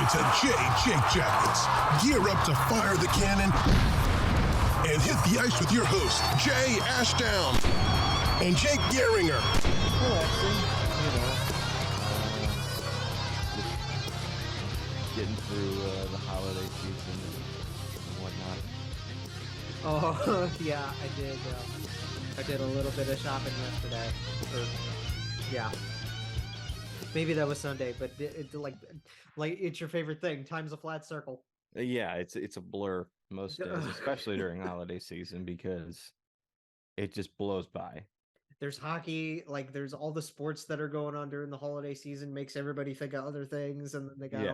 to Jake Jackets. Gear up to fire the cannon and hit the ice with your host, Jay Ashdown and Jake Gehringer. Just getting through the holiday season and whatnot. Oh, yeah, I did a little bit of shopping yesterday. Yeah. Maybe that was Sunday, but it's like it's your favorite thing. Time's a flat circle. Yeah, it's a blur most days, especially during holiday season, because it just blows by. There's hockey, like there's all the sports that are going on during the holiday season, makes everybody think of other things, and then they got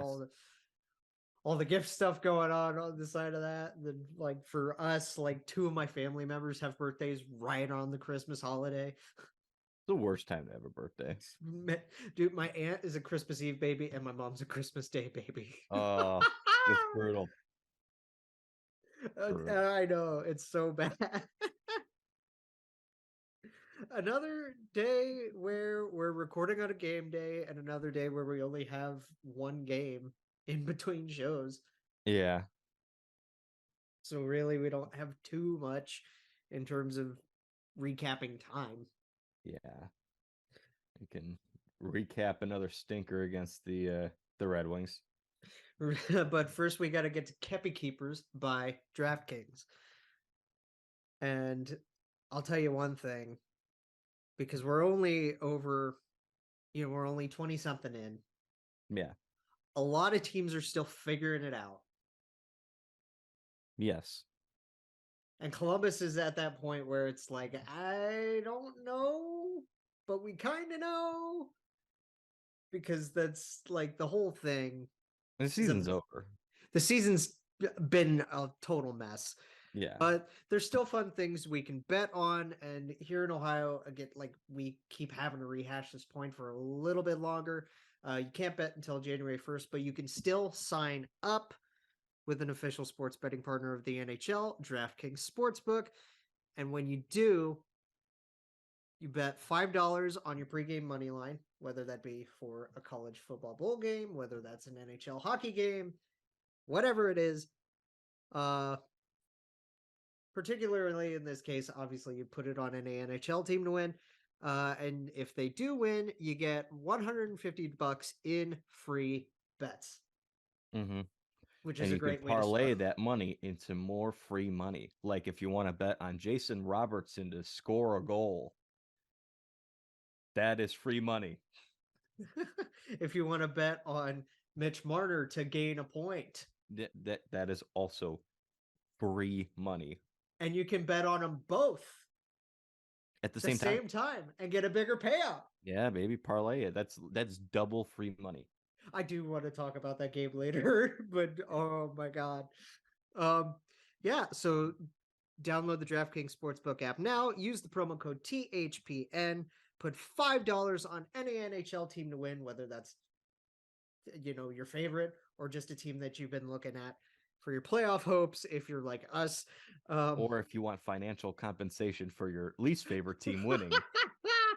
all the gift stuff going on the side of that. And then, like for us, like 2 of my family members have birthdays right on the Christmas holiday. The worst time to have a birthday. Dude, my aunt is a Christmas Eve baby and my mom's a Christmas Day baby. Oh, it's brutal. I know, it's so bad. Another day where we're recording on a game day and another day where we only have one game in between shows. Yeah. So really we don't have too much in terms of recapping time. Yeah, we can recap another stinker against the Red Wings. But first we got to get to Kepi Keepers by DraftKings. And I'll tell you one thing, because we're only over, we're only 20 something in. Yeah. A lot of teams are still figuring it out. Yes. And Columbus is at that point where it's like, I don't know, but we kind of know. Because that's like the whole thing. The season's over. The season's been a total mess. Yeah. But there's still fun things we can bet on. And here in Ohio, again, like we keep having to rehash this point for a little bit longer. You can't bet until January 1st, but you can still sign up with an official sports betting partner of the NHL, DraftKings Sportsbook. And when you do, you bet $5 on your pregame money line, whether that be for a college football bowl game, whether that's an NHL hockey game, whatever it is. Particularly in this case, obviously you put it on any NHL team to win. And if they do win, you get $150 in free bets. Mm-hmm. Which is a great way to parlay that money into more free money. Like if you want to bet on Jason Robertson to score a goal, that is free money. If you want to bet on Mitch Marner to gain a point, that is also free money. And you can bet on them both at the same time and get a bigger payout. Yeah, baby, parlay it. That's double free money. I do want to talk about that game later, but oh my God. Yeah, so download the DraftKings Sportsbook app now. Use the promo code THPN. Put $5 on any NHL team to win, whether that's, your favorite or just a team that you've been looking at for your playoff hopes, if you're like us. Or if you want financial compensation for your least favorite team winning,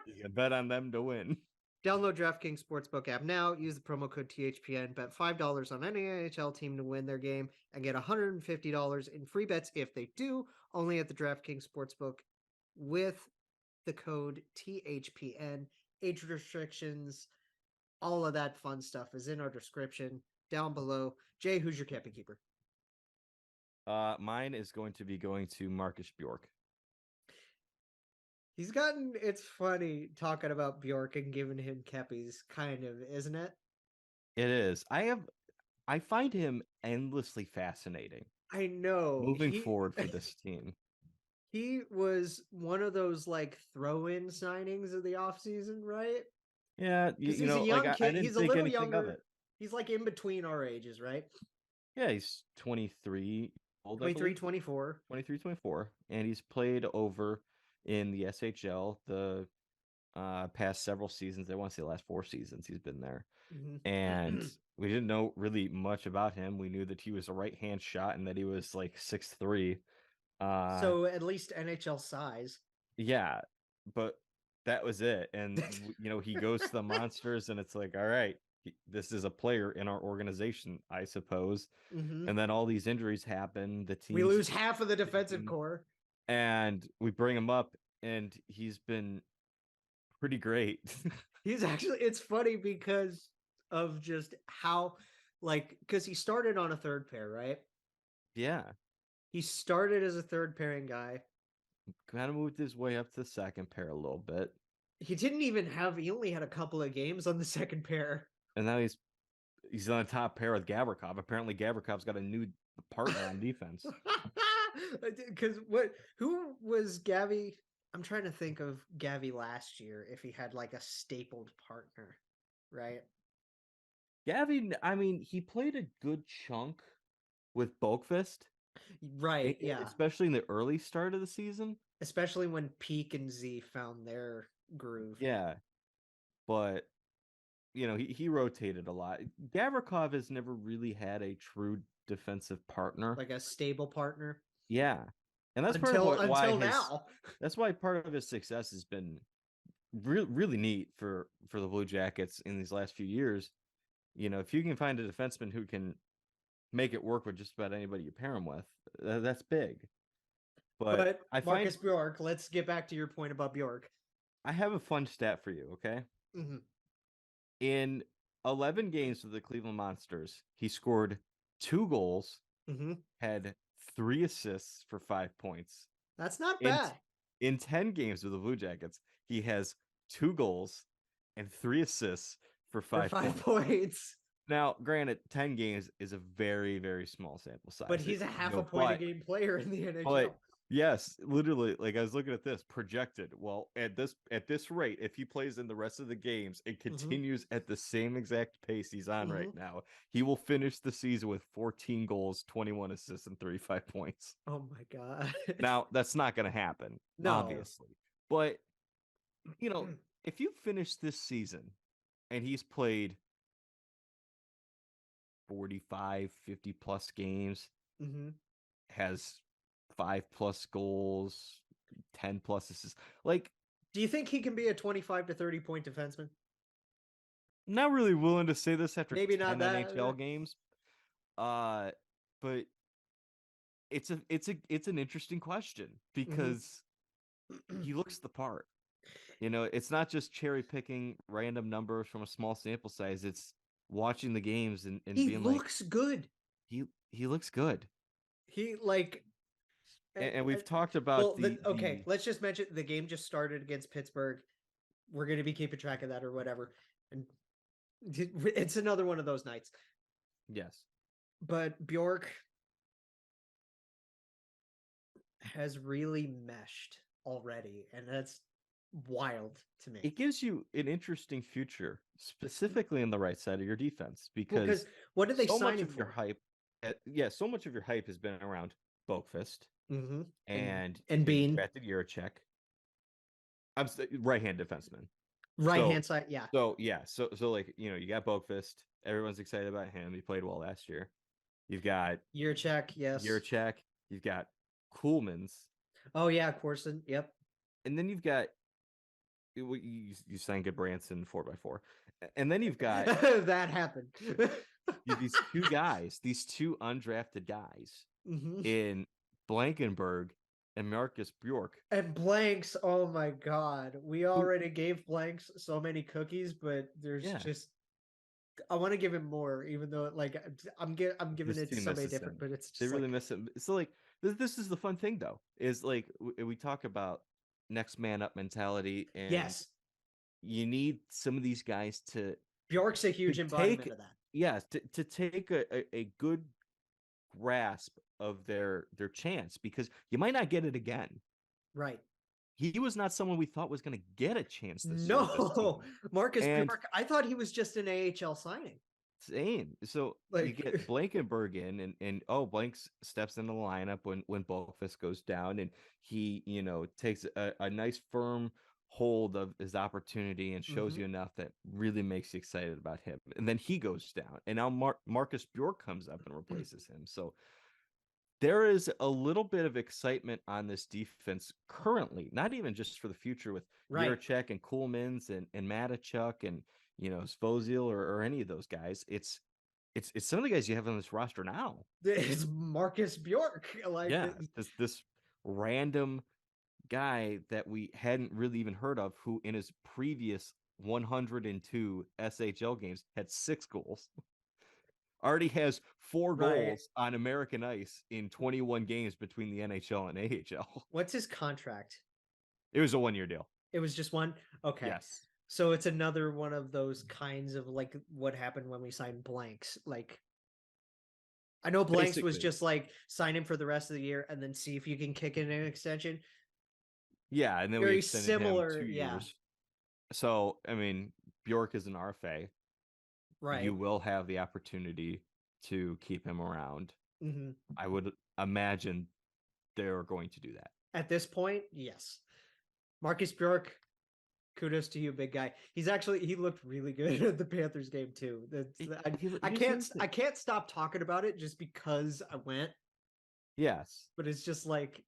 you can bet on them to win. Download DraftKings Sportsbook app now. Use the promo code THPN. Bet $5 on any NHL team to win their game and get $150 in free bets if they do. Only at the DraftKings Sportsbook with the code THPN. Age restrictions, all of that fun stuff is in our description down below. Jay, who's your Kepi Keeper? Mine is going to be going to Marcus Bjork. It's funny talking about Bjork and giving him Kepis, kind of, isn't it? It is. I find him endlessly fascinating. I know. Moving forward for this team. He was one of those like throw-in signings of the offseason, right? Yeah, he's a young kid. He's a little younger. He's like in between our ages, right? Yeah, he's 23 old. 23, 24. 23, 24. And he's played over in the SHL the past several seasons. I want to say the last 4 seasons he's been there. Mm-hmm. And we didn't know really much about him. We knew that he was a right-hand shot and that he was like 6'3". So at least NHL size. Yeah, but that was it. And he goes to the Monsters and it's like, all right, this is a player in our organization, I suppose. Mhm. And then all these injuries happen. The team We lose half of the defensive core, and we bring him up, and he's been pretty great. He's actually, it's funny because of just how, like, because he started on a third pair, right? Yeah, He started as a third pairing guy. kind of moved his way up to the second pair a little bit, He only had a couple of games on the second pair. and now he's on the top pair with Gavrikov. Apparently, Gavrikov's got a new partner on defense. Because who was Gavi? I'm trying to think of Gavi last year if he had like a stapled partner, right? Gavi, I mean, he played a good chunk with Boeser, Right, yeah. especially in the early start of the season. Especially when Peak and Z found their groove. Yeah, but he rotated a lot. Gavrikov has never really had a true defensive partner, Like a stable partner. Yeah, and that's until why now. That's why part of his success has been really neat for the Blue Jackets in these last few years. If you can find a defenseman who can make it work with just about anybody you pair him with, that's big. But I Marcus Bjork, let's get back to your point about Bjork. I have a fun stat for you, okay? Mm-hmm. In 11 games with the Cleveland Monsters, he scored 2 goals, had 3 assists for 5 points. That's not bad. In 10 games with the Blue Jackets, he has 2 goals and 3 assists for 5 points. Now, granted, 10 games is a very, very small sample size. But he's a half a point a game player in the NHL. But yes, literally, like I was looking at this projected. Well, at this rate, if he plays in the rest of the games and continues at the same exact pace he's on right now, he will finish the season with 14 goals, 21 assists, and 35 points. Oh my God. Now, that's not going to happen, obviously. But, if you finish this season and he's played 45, 50 plus games, has 5+ goals, 10+ assists. Like, do you think he can be a 25 to 30 point defenseman? Not really willing to say this after maybe 10 not that NHL games. But it's an interesting question because he looks the part. It's not just cherry picking random numbers from a small sample size. It's watching the games and being like, he looks good. He looks good. He like, and we've talked about let's just mention the game just started against Pittsburgh. We're going to be keeping track of that or whatever. And it's another one of those nights. Yes. But Bjork has really meshed already, and that's wild to me. It gives you an interesting future, specifically in the right side of your defense, because what did they so sign much him of for? your hype? So much of your hype has been around Boeser and Bean drafted Jiricek. I'm right-hand defenseman, right-hand side. Yeah. So like you got Boeser. Everyone's excited about him. He played well last year. You've got Jiricek. Yes. Jiricek. You've got Coolmans. Oh yeah, Corson. Yep. And then you've got you signed Goodbranson 4x4, and then you've got that happened. these two undrafted guys in Blankenberg and Marcus Bjork. And Blanks, oh my God, we already gave Blanks so many cookies, but there's just I want to give him more, even though like I'm giving it to somebody different, but it's just they really miss him. So like this is the fun thing though, is like we talk about next man up mentality, and you need some of these guys to Bjork's a huge embodiment of that. Yes, to take a good grasp of their chance, because you might not get it again. Right. He was not someone we thought was going to get a chance this year. No, Marcus Bjork, I thought he was just an AHL signing. Same. So you get Blankenberg in, and Blanks steps in the lineup when Boeser goes down, and he takes a nice firm hold of his opportunity and shows you enough that really makes you excited about him. And then he goes down, and now Marcus Bjork comes up and replaces him. So there is a little bit of excitement on this defense currently, not even just for the future with Jiricek and Coolmans and Matachuk and Svozil or any of those guys. It's some of the guys you have on this roster now. It's Marcus Bjork. This random guy that we hadn't really even heard of, who in his previous 102 SHL games had 6 goals. Already has 4 goals on American ice in 21 games between the NHL and AHL. What's his contract? It was a 1-year deal. It was just one? Okay. Yes. So it's another one of those kinds of like what happened when we signed Blanks. Like, I know Blanks was just like sign him for the rest of the year and then see if you can kick in an extension. Yeah, and then very we extended similar. him 2 years. So, I mean, Bjork is an RFA. Right. You will have the opportunity to keep him around. Mm-hmm. I would imagine they're going to do that. At this point, yes. Marcus Bjork, kudos to you, big guy. He looked really good at the Panthers game too. I can't stop talking about it just because I went. Yes. But it's just like,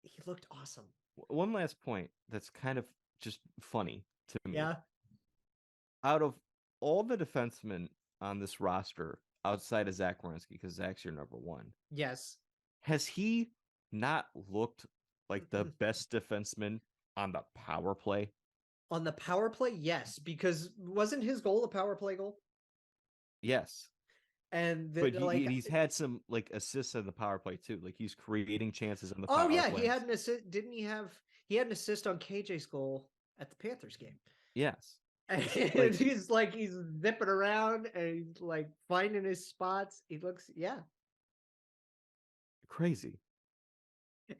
he looked awesome. One last point that's kind of just funny to me. Yeah. Out of all the defensemen on this roster, outside of Zach Werenski, because Zach's your number 1. Yes. Has he not looked like the best defenseman on the power play? On the power play, yes, because wasn't his goal a power play goal? Yes. And but he's had some like assists on the power play too. Like he's creating chances on the power play. Oh yeah, he had an assist. Didn't he have? He had an assist on KJ's goal at the Panthers game. Yes. And he's zipping around and like finding his spots. He looks, crazy.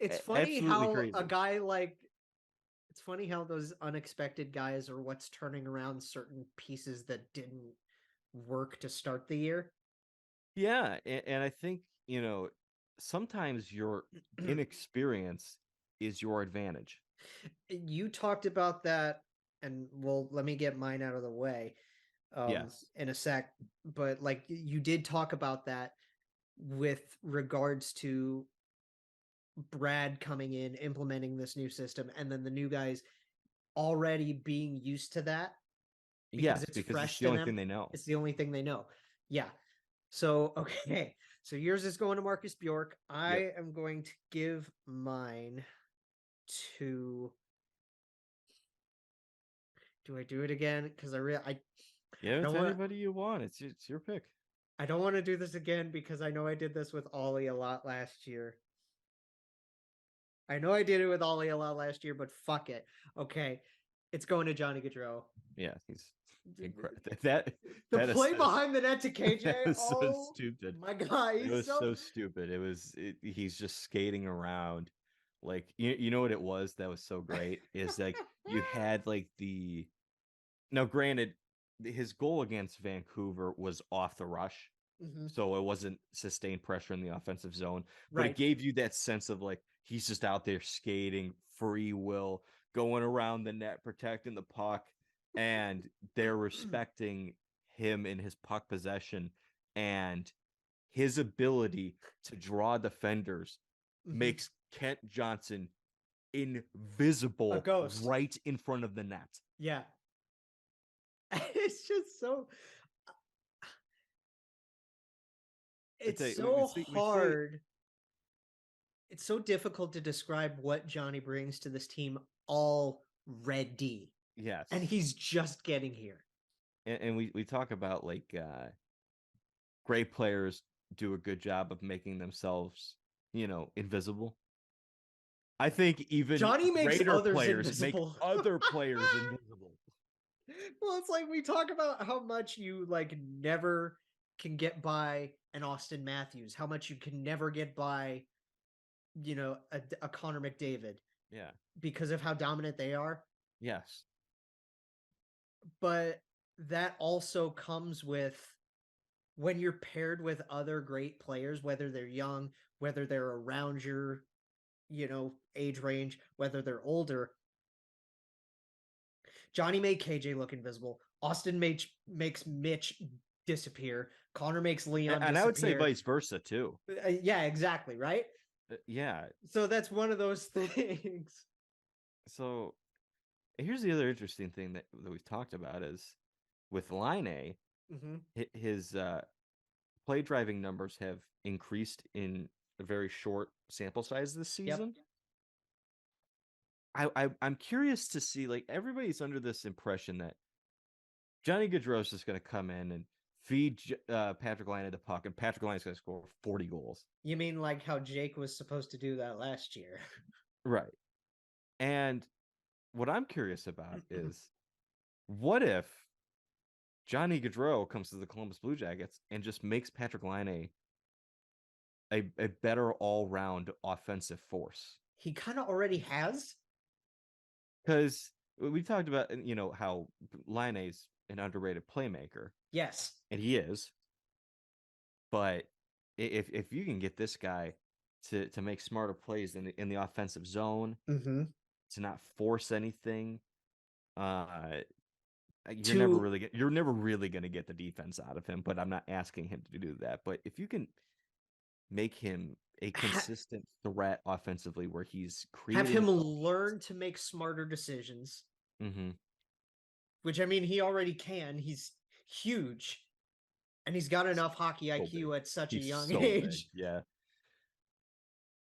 It's funny how a guy like, it's funny how those unexpected guys are what's turning around certain pieces that didn't work to start the year. Yeah, and I think, sometimes your inexperience is your advantage. You talked about that, and let me get mine out of the way in a sec. But like you did talk about that with regards to Brad coming in, implementing this new system, and then the new guys already being used to that. Because it's the only thing they know. It's the only thing they know. Yeah. So, okay. So yours is going to Marcus Bjork. I am going to give mine to... Do I do it again? Because it's anybody you want. It's your pick. I don't want to do this again because I know I did this with Ollie a lot last year. But fuck it. Okay. It's going to Johnny Gaudreau. Yeah, he's incredible. The play behind the net to KJ was so stupid. My God, it was so stupid. He's just skating around. Like you know what it was that was so great is like you had like now granted his goal against Vancouver was off the rush. Mm-hmm. So it wasn't sustained pressure in the offensive zone, but it gave you that sense of like he's just out there skating, free will, going around the net, protecting the puck, and they're respecting him in his puck possession and his ability to draw defenders makes Kent Johnson invisible right in front of the net. Yeah. It's just so... It's so hard. It's so difficult to describe what Johnny brings to this team already. Yes. And he's just getting here. And we talk about like great players do a good job of making themselves, invisible. I think even Johnny makes greater players invisible. make other players invisible. Well, it's like we talk about how much you like never can get by an Austin Matthews, how much you can never get by, a Connor McDavid. Yeah. Because of how dominant they are. Yes. But that also comes with when you're paired with other great players, whether they're young, whether they're around your, age range, whether they're older. Johnny made KJ look invisible. Austin makes Mitch disappear. Connor makes Leon disappear. And I would say vice versa too. Yeah, exactly. Right? Yeah. So that's one of those things. So here's the other interesting thing that we've talked about is with Line A, his play driving numbers have increased in a very short sample size this season. I'm curious to see, like, everybody's under this impression that Johnny Gaudreau is just going to come in and feed Patrick Laine the puck, and Patrick Laine is going to score 40 goals. You mean like how Jake was supposed to do that last year? Right. And what I'm curious about is, what if Johnny Gaudreau comes to the Columbus Blue Jackets and just makes Patrick Laine a better all-round offensive force? He kind of already has. Because we talked about, how Laine's an underrated playmaker. Yes. And he is. But if you can get this guy to make smarter plays in the offensive zone, to not force anything, you're never really going to get the defense out of him. But I'm not asking him to do that. But if you can make him a consistent threat offensively, where he's have him learn to make smarter decisions, which, I mean, he already can. He's huge, and he's got enough hockey IQ at such a young age. Yeah.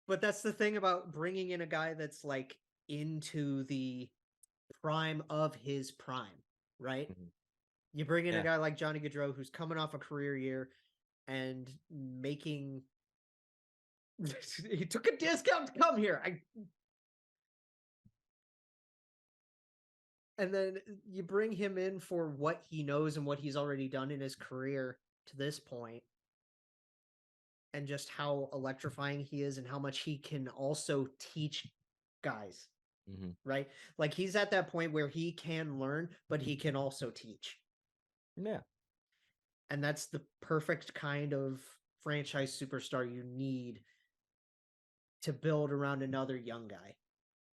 But that's the thing about bringing in a guy that's like into the prime of his prime, right? You bring in a guy like Johnny Gaudreau, who's coming off a career year and making he took a discount to come here. And then you bring him in for what he knows and what he's already done in his career to this point, and just how electrifying he is and how much he can also teach guys, right? Like, he's at that point where he can learn, but he can also teach. Yeah. And that's the perfect kind of franchise superstar you need to build around another young guy.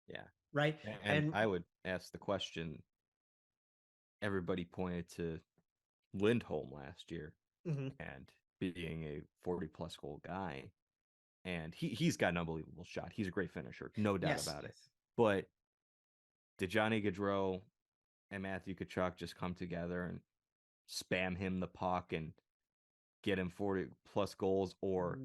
Yeah. Right. And I would ask the question, everybody pointed to Lindholm last year and being a 40-plus goal guy. And he's got an unbelievable shot. He's a great finisher. No doubt about it. But did Johnny Gaudreau and Matthew Tkachuk just come together and spam him the puck and get him 40-plus goals, or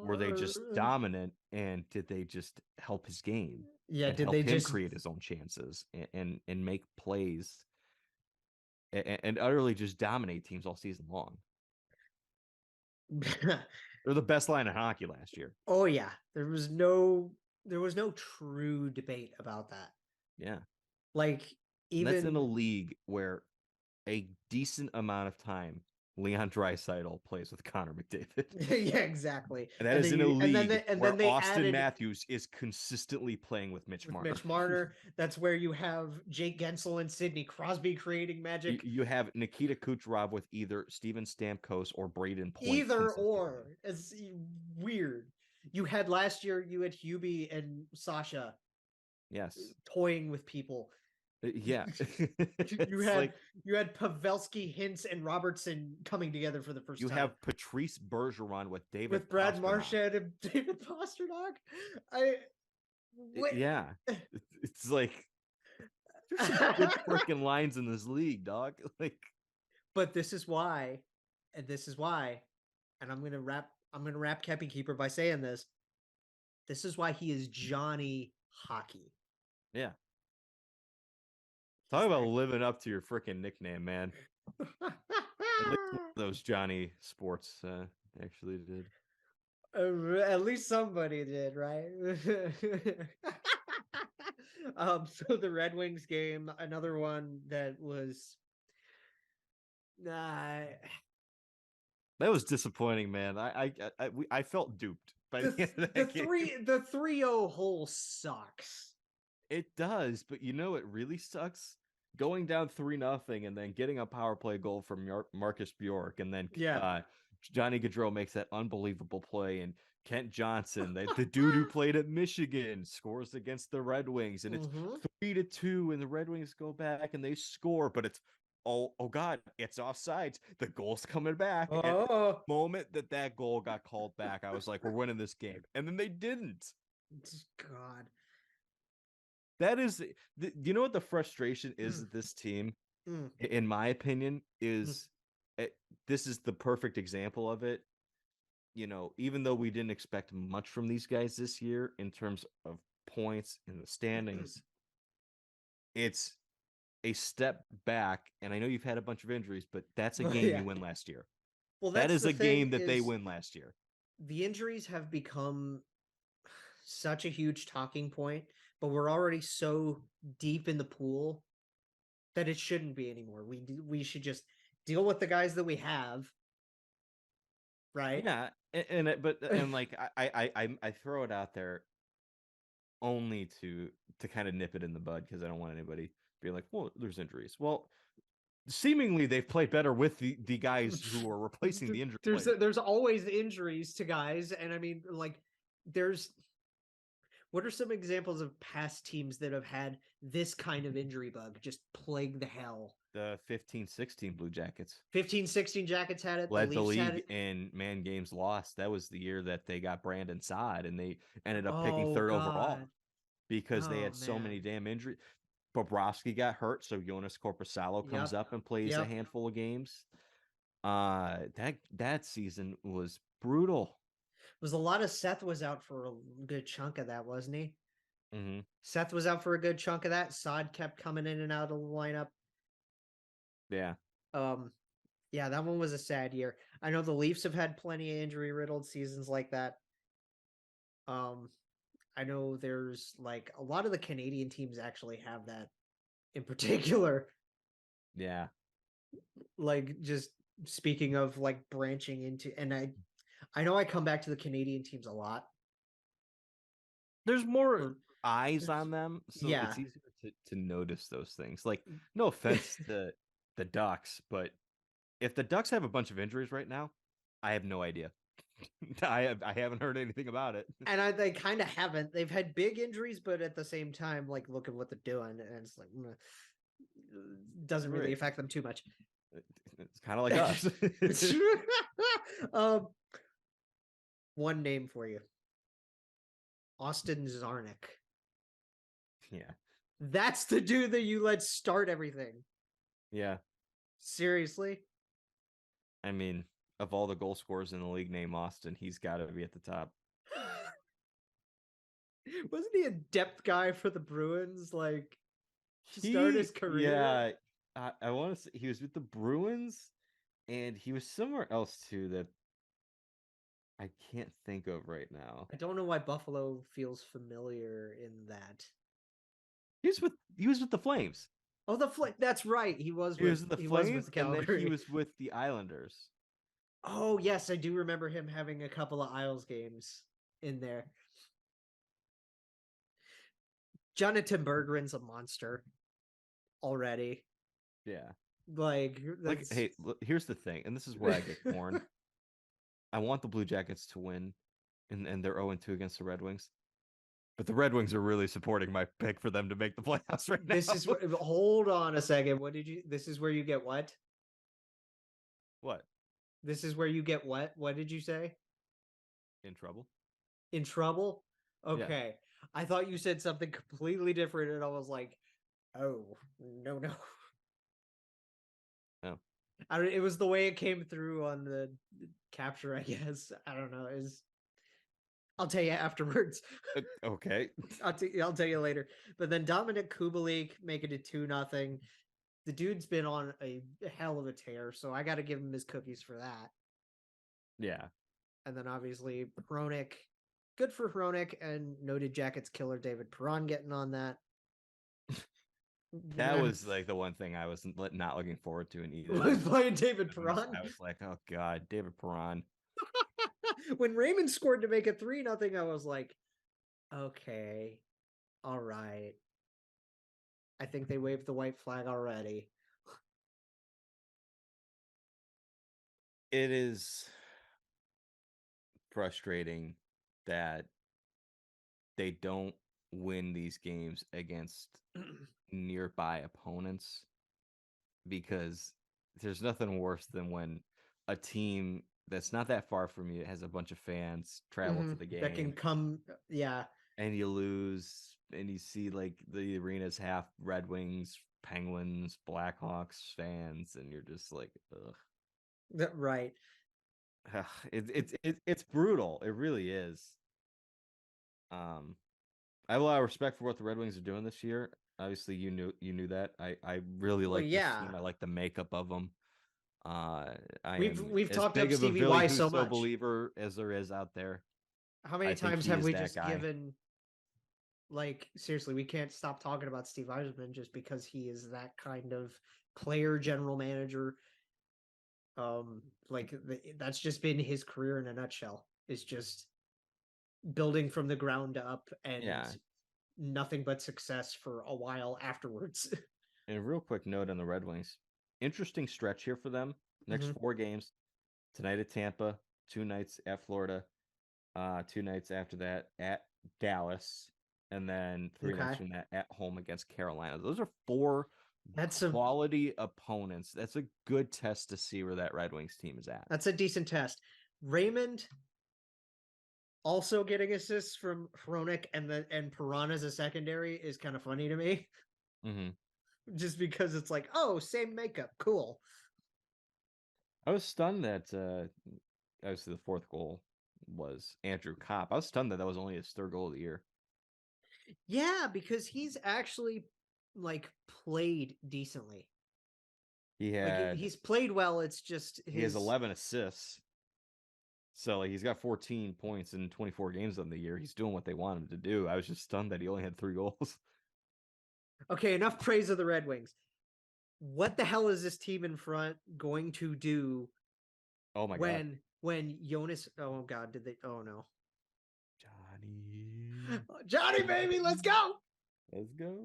were they just dominant, and did they just help his game? Yeah, and did help they him just create his own chances and make plays and utterly just dominate teams all season long? They're the best line in hockey last year. Oh yeah, there was no true debate about that. Yeah, like, even that's in a league where a decent amount of time Leon Draisaitl plays with Connor McDavid. Yeah, exactly. And that is in a league where Austin Matthews is consistently playing with Mitch Marner. Mitch Marner. That's where you have Jake Gensel and Sidney Crosby creating magic. You have Nikita Kucherov with either Steven Stamkos or Braden Point. Either or. It's weird. You had last year, you had Hubie and Sasha. Yes. Toying with people. Yeah. you had Pavelski, Hintz, and Robertson coming together for the first time. You have Patrice Bergeron with Brad Marchand and David Pastrnak. Yeah. It's like, there's some good freaking lines in this league, dog. Like, but this is why, and I'm gonna wrap Kepi Keeper by saying this. This is why he is Johnny Hockey. Yeah. Talk about living up to your freaking nickname, man. Those Johnny Sports actually did. At least somebody did, right? So the Red Wings game, another one that was that was disappointing, man. I felt duped by the end of that game. The 3-0 hole sucks. It does, but you know it really sucks? Going down 3-0 and then getting a power play goal from Marcus Bjork, and then Johnny Gaudreau makes that unbelievable play, and Kent Johnson, the dude who played at Michigan, scores against the Red Wings, and it's 3-2, and the Red Wings go back and they score, but it's oh god, it's offsides. The goal's coming back. And the moment that goal got called back, I was like, we're winning this game, and then they didn't. God. That is, you know what the frustration is of this team? in my opinion, is this is the perfect example of it. Even though we didn't expect much from these guys this year in terms of points in the standings, it's a step back. And I know you've had a bunch of injuries, but that's a game you win last year. Well, that that's is the a thing game that they is win last year. The injuries have become such a huge talking point, but we're already so deep in the pool that it shouldn't be anymore. We should just deal with the guys that we have, right? Yeah, like I throw it out there only to kind of nip it in the bud, because I don't want anybody being like, well, there's injuries. Well, seemingly they've played better with the guys who are replacing the injured players. There's always injuries to guys, and I mean, like, what are some examples of past teams that have had this kind of injury bug just plague the hell? The 15-16 Blue Jackets. 15-16 Jackets had it. Led the league in man games lost. That was the year that they got Brandon Saad, and they ended up picking third overall because they had so many damn injuries. Bobrovsky got hurt, so Jonas Korpisalo comes up and plays a handful of games. That season was brutal. It was a lot of Seth was out for a good chunk of that, wasn't he? Mm-hmm. Seth was out for a good chunk of that. Saad kept coming in and out of the lineup. Yeah. Yeah, that one was a sad year. I know the Leafs have had plenty of injury-riddled seasons like that. I know there's like a lot of the Canadian teams actually have that in particular. Yeah. Like, just speaking of like branching into, and I know I come back to the Canadian teams a lot. There's more eyes on them, so it's easier to notice those things. Like, no offense to the Ducks, but if the Ducks have a bunch of injuries right now, I have no idea. I haven't heard anything about it. And they kind of haven't. They've had big injuries, but at the same time, like, look at what they're doing, and it's like, doesn't really affect them too much. It's kind of like us. One name for you. Austin Czarnik. Yeah. That's the dude that you let start everything. Yeah. Seriously? I mean, of all the goal scorers in the league named Austin, he's got to be at the top. Wasn't he a depth guy for the Bruins? Like, to start his career? Yeah. I want to say he was with the Bruins, and he was somewhere else too that I can't think of right now. I don't know why Buffalo feels familiar in that. He was with the Flames. Oh, that's right. He was with the Flames, and then he was with the Islanders. Oh, yes, I do remember him having a couple of Isles games in there. Jonathan Berggren's a monster already. Yeah. Like, hey, look, here's the thing, and this is where I get torn. I want the Blue Jackets to win, and they're 0-2 against the Red Wings. But the Red Wings are really supporting my pick for them to make the playoffs right now. Hold on a second. This is where you get what? What? This is where you get what? What did you say? In trouble? In trouble? Okay. Yeah. I thought you said something completely different, and I was like, oh, no. No. It was the way it came through on the capture, I guess. I don't know. I'll tell you afterwards. Okay. I'll tell you later. But then Dominic Kubalik making it 2-0. The dude's been on a hell of a tear, so I got to give him his cookies for that. Yeah. And then obviously Hronek. Good for Hronek and noted Jackets killer David Perron getting on that. That was like the one thing I was not looking forward to in either. Was playing David Perron. I was like, oh god, David Perron. When Raymond scored to make it 3-0, I was like, okay, all right. I think they waved the white flag already. It is frustrating that they don't win these games against nearby opponents, because there's nothing worse than when a team that's not that far from you has a bunch of fans travel to the game that can come, yeah, and you lose, and you see like the arena's half Red Wings Penguins, Blackhawks fans, and you're just like, ugh. Right. It's brutal. It really is. I have a lot of respect for what the Red Wings are doing this year. Obviously, you knew that. I really Well, like this yeah. team. I like the makeup of them. I We've am as talked big up of a Stevie Billy Y so Husso much. believer as there is out there. How many I think times he have is we that just guy. given, like, seriously, we can't stop talking about Steve Yzerman just because he is that kind of player, general manager. That's just been his career in a nutshell. Is just building from the ground up and nothing but success for a while afterwards. And a real quick note on the Red Wings. Interesting stretch here for them. Next 4 games. Tonight at Tampa, 2 nights at Florida, 2 nights after that at Dallas, and then 3 nights from that at home against Carolina. Those are 4 quality opponents. That's a good test to see where that Red Wings team is at. That's a decent test. Raymond also getting assists from Hronek and Piranha as a secondary is kind of funny to me. Just because it's like, oh, same makeup, cool. I was stunned that obviously the 4th goal was Andrew Kopp. I was stunned that was only his 3rd goal of the year. Yeah, because he's actually played decently. He's played well. It's just he has 11 assists. So he's got 14 points in 24 games on the year. He's doing what they want him to do. I was just stunned that he only had 3 goals. Okay, enough praise of the Red Wings. What the hell is this team in front going to do? Oh my god! When Jonas? Oh god, did they? Oh no, Johnny, baby, let's go! Let's go!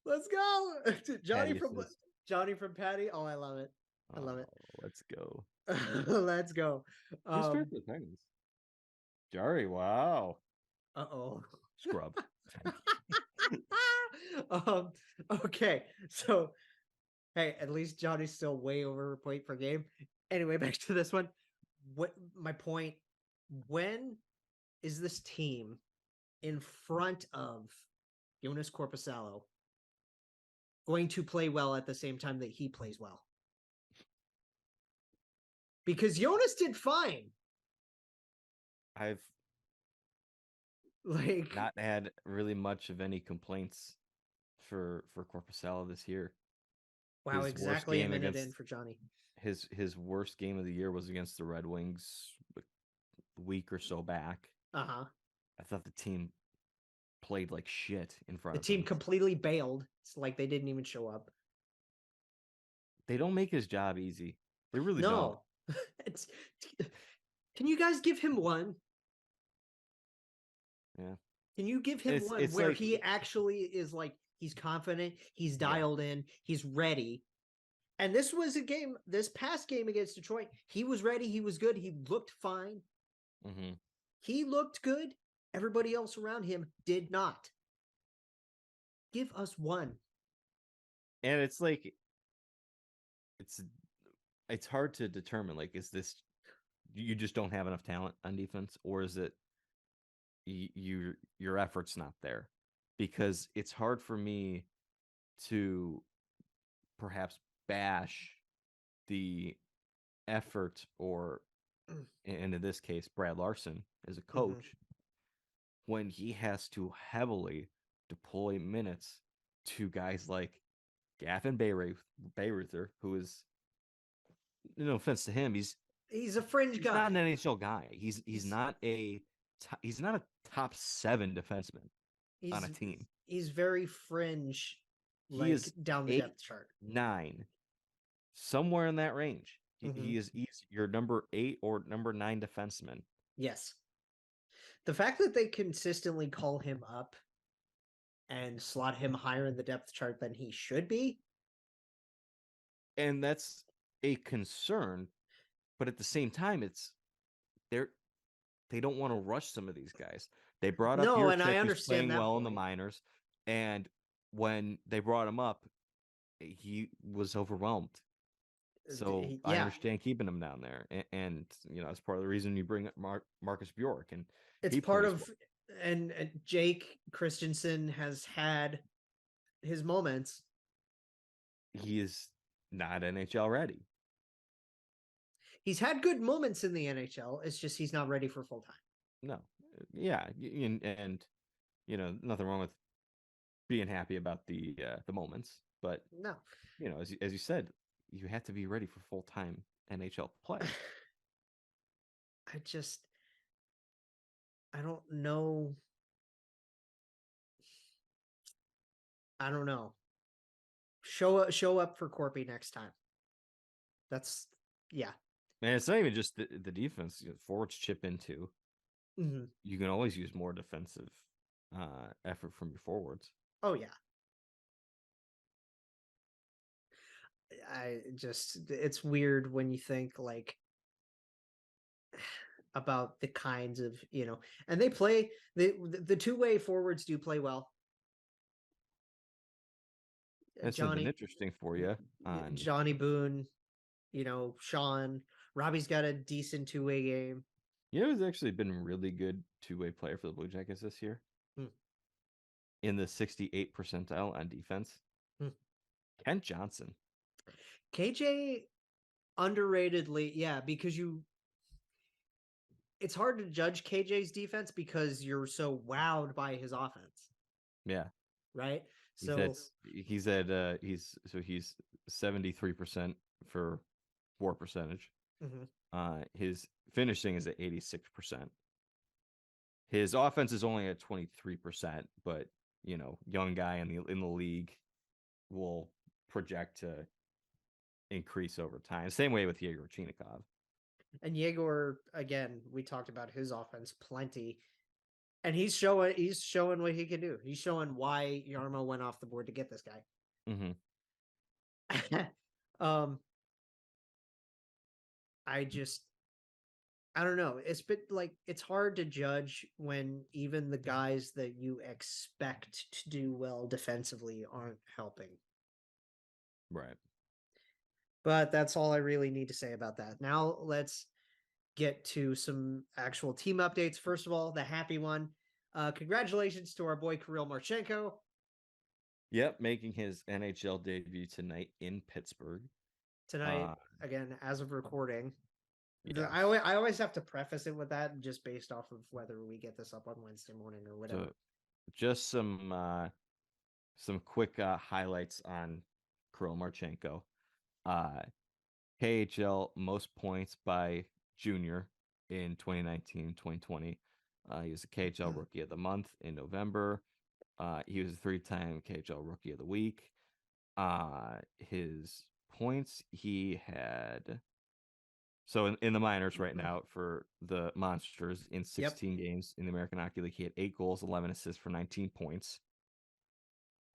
Let's go! Johnny from Patty. Oh, I love it. I love it. Let's go. Let's go. Who's for the Penguins? Jari, wow. Uh-oh. Scrub. Okay, so hey, at least Johnny's still way over point per game. Anyway, back to this one. What my point? When is this team in front of Jonas Korpisalo going to play well at the same time that he plays well? Because Jonas did fine. I've not had really much of any complaints for Korpisalo this year. Wow, exactly a minute in for Johnny. His worst game of the year was against the Red Wings a week or so back. I thought the team played like shit in front of him. The team completely bailed. It's like they didn't even show up. They don't make his job easy. They really don't. Can you guys give him one? Yeah. Can you give him one where he actually is he's confident, he's dialed in, he's ready? And this was a game, this past game against Detroit, he was ready, he was good, he looked fine. He looked good. Everybody else around him did not. Give us one. And it's it's hard to determine, is this you just don't have enough talent on defense, or is it your effort's not there? Because it's hard for me to perhaps bash the effort, or and in this case Brad Larson as a coach, when he has to heavily deploy minutes to guys like Gavin Bayreuther, who is, no offense to him, he's a fringe guy. Not an NHL guy. He's not a top 7 defenseman on a team. He's very fringe. He is down the depth chart. 9, somewhere in that range. He's your number 8 or number 9 defenseman. Yes. The fact that they consistently call him up and slot him higher in the depth chart than he should be, and that's a concern. But at the same time, they don't want to rush some of these guys. They brought up Yurchek, who's playing well in the minors, and when they brought him up, he was overwhelmed. So I understand keeping him down there, and it's part of the reason you bring up Marcus Bjork, and it's part of. And Jake Christensen has had his moments, he is not NHL ready. He's had good moments in the NHL. It's just he's not ready for full time. No, yeah, and nothing wrong with being happy about the moments, but No, as you said, you have to be ready for full time NHL play. I don't know. I don't know. Show up for Corpy next time. That's yeah. Man, it's not even just the defense. Forwards chip into. Mm-hmm. You can always use more defensive effort from your forwards. Oh yeah. It's weird when you think like about the kinds of, and they play the two-way forwards do play well. That's something interesting for you. Johnny Boone, Sean, Robbie's got a decent two-way game. He's actually been a really good two-way player for the Blue Jackets this year. In the 68th percentile on defense. Kent Johnson. KJ, underratedly, yeah, because it's hard to judge KJ's defense because you're so wowed by his offense. Yeah. Right? So he's 73% for war percentage. His finishing is at 86%. His offense is only at 23%, but young guy in the league will project to increase over time. Same way with Yegor Chinikov. And Yegor, again, we talked about his offense plenty. And he's showing what he can do. He's showing why Yarmo went off the board to get this guy. I don't know. It's hard to judge when even the guys that you expect to do well defensively aren't helping. Right. But that's all I really need to say about that. Now let's get to some actual team updates. First of all, the happy one. Congratulations to our boy Kirill Marchenko. Yep, making his NHL debut tonight in Pittsburgh. Tonight, again, as of recording. Yes. I always have to preface it with that just based off of whether we get this up on Wednesday morning or whatever. So just some quick highlights on Kirill Marchenko. KHL most points by junior in 2019-2020. He was a KHL Rookie of the Month in November. He was a 3-time KHL Rookie of the Week. His points he had... So in the minors right now for the Monsters in 16 games in the American Hockey League, he had 8 goals, 11 assists for 19 points.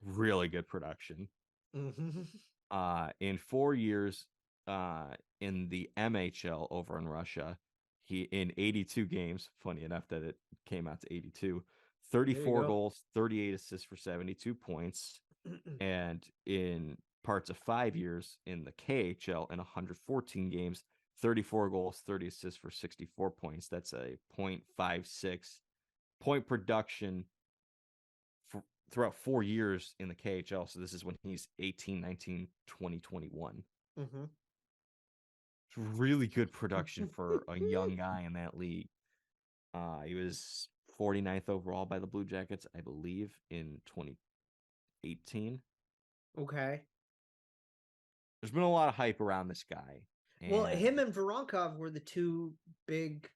Really good production. In 4 years in the MHL over in Russia, he in 82 games, funny enough that it came out to 82, 34 goals, 38 assists for 72 points. And in parts of 5 years in the KHL in 114 games, 34 goals, 30 assists for 64 points. That's a 0.56 point production throughout 4 years in the KHL. So this is when he's 18, 19, 20, 21. It's really good production for a young guy in that league. He was 49th overall by the Blue Jackets, I believe, in 2018. Okay. There's been a lot of hype around this guy. Well, him and Voronkov were the two big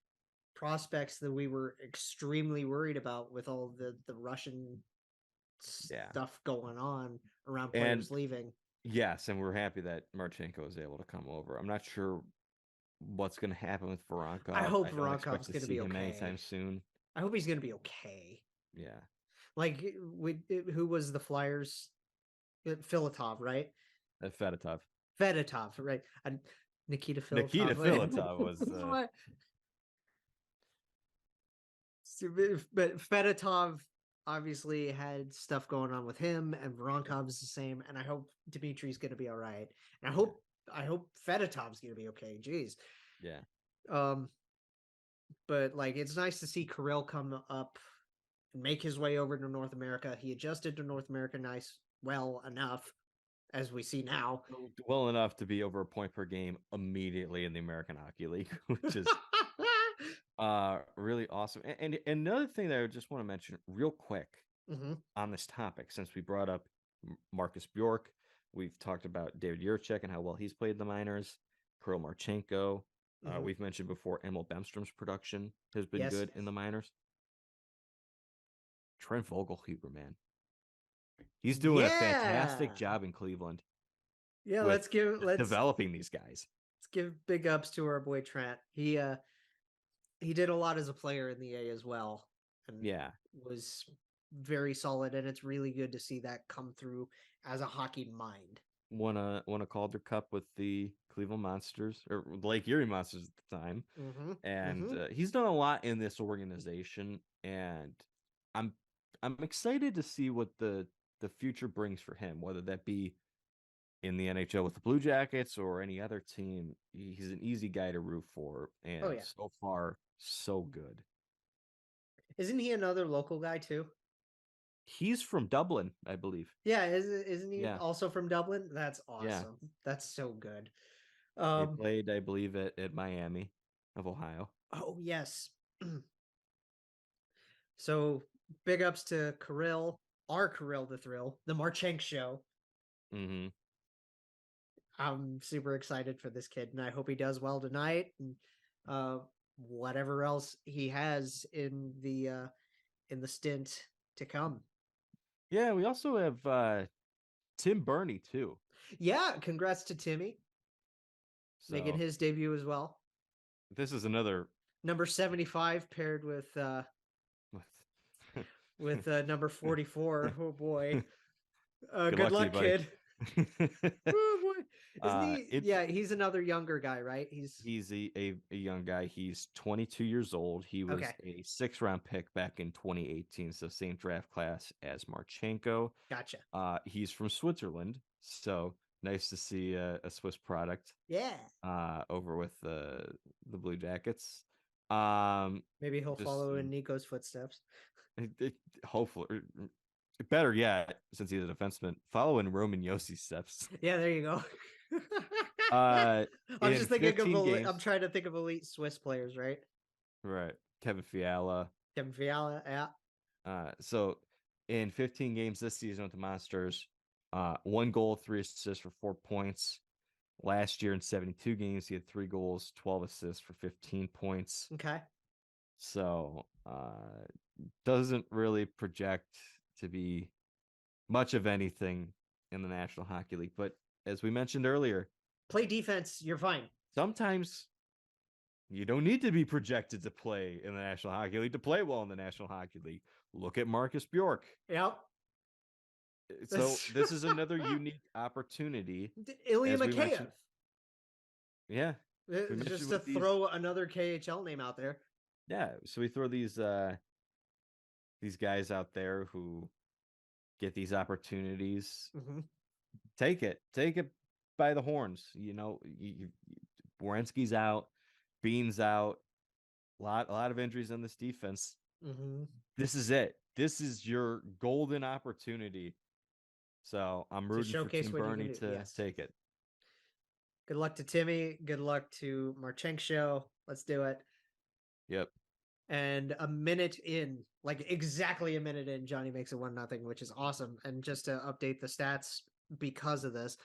prospects that we were extremely worried about with all the Russian stuff going on around players leaving. Yes, and we're happy that Marchenko was able to come over. I'm not sure what's going to happen with Voronkov. I hope Voronkov's going to be okay anytime soon. I hope he's going to be okay. Yeah. Like, who was the Flyers? Filatov, right? Fedotov. Fedotov, right? Nikita Filatov. Nikita Filatov was... But Fedotov obviously had stuff going on with him, and Voronkov is the same. And I hope Dimitri's going to be all right. And I hope Fedotov's going to be okay. Jeez. Yeah. But it's nice to see Kirill come up and make his way over to North America. He adjusted to North America well enough. as we see now. Well enough to be over a point per game immediately in the American Hockey League, which is really awesome. And another thing that I just want to mention real quick on this topic, since we brought up Marcus Bjork, we've talked about David Yurchek and how well he's played in the minors, Kirill Marchenko. We've mentioned before Emil Bemstrom's production has been good in the minors. Trent Vogelhuber, man. He's doing a fantastic job in Cleveland. Yeah, let's developing these guys. Let's give big ups to our boy Trent. He did a lot as a player in the A as well. And was very solid, and it's really good to see that come through as a hockey mind. Won a Calder Cup with the Cleveland Monsters, or Lake Erie Monsters at the time. And he's done a lot in this organization, and I'm excited to see what the future brings for him, whether that be in the NHL with the Blue Jackets or any other team. He's an easy guy to root for, and so far, so good. Isn't he another local guy too? He's from Dublin, I believe. Yeah, isn't he also from Dublin? That's awesome. Yeah. That's so good. He played, I believe, at Miami of Ohio. Oh, yes. So big ups to Kirill, our Kirill the Thrill, the Marchenko show. I'm super excited for this kid, and I hope he does well tonight. And whatever else he has in the stint to come. Yeah, we also have Tim Berni too. Yeah, congrats to Timmy. Making his debut as well. This is another number 75 paired with number 44. Oh boy. Good luck, kid. Oh boy. Isn't he? He's another younger guy, right? He's a young guy. He's 22 years old. He was a 6th-round pick back in 2018, so same draft class as Marchenko. Gotcha. He's from Switzerland, so nice to see a Swiss product. Yeah. Over with the Blue Jackets. Maybe he'll follow in Nico's footsteps. Hopefully. Better yet, since he's a defenseman, follow in Roman Yossi's steps. Yeah, there you go. I'm just thinking of I'm trying to think of elite Swiss players, right? Right. Kevin Fiala, yeah. So in 15 games this season with the Monsters, 1 goal, 3 assists for 4 points. Last year in 72 games, he had 3 goals, 12 assists for 15 points. Okay. So doesn't really project to be much of anything in the National Hockey League. But as we mentioned earlier, play defense, you're fine. Sometimes you don't need to be projected to play in the National Hockey League to play well in the National Hockey League. Look at Marcus Bjork. Yep. So this is another unique opportunity. Ilya Mikheyev. Yeah. Just to throw another KHL name out there. Yeah. So we throw these guys out there who get these opportunities. Take it by the horns. You know, Werenski's out, Bean's out, a lot of injuries on this defense. This is it. This is your golden opportunity. So I'm rooting for Tim Berni to take it. Good luck to Timmy. Good luck to Marchenko. Let's do it. Yep. And a minute in, like exactly a minute in, Johnny makes it 1-0, which is awesome. And just to update the stats because of this,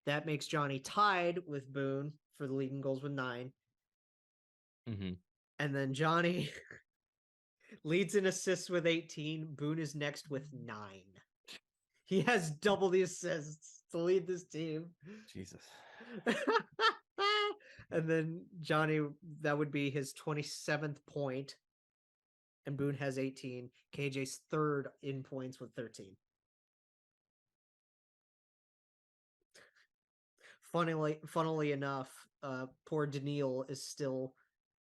that makes Johnny tied with Boone for the leading goals with 9. And then Johnny leads in assists with 18. Boone is next with 9. He has double the assists to lead this team. Jesus. And then Johnny, that would be his 27th point. And Boone has 18. KJ's 3rd in points with 13. Funnily enough, poor Daniil is still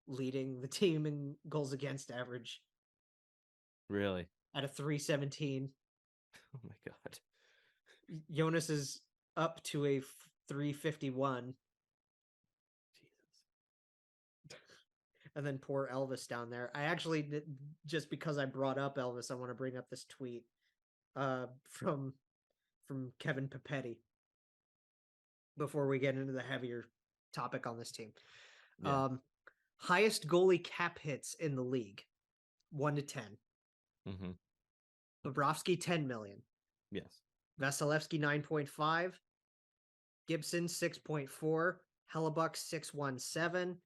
leading the team in goals against average. Really? At a 317. Oh my God. Jonas is up to a 351. Jesus. And then poor Elvis down there. I actually, just because I brought up Elvis, I want to bring up this tweet from Kevin Papetti. before we get into the heavier topic on this team. Yeah. Highest goalie cap hits in the league, 1 to 10. Mm-hmm. Bobrovsky, 10 million. Yes. Vasilevsky, 9.5. Gibson, 6.4. Hellebuck, 617.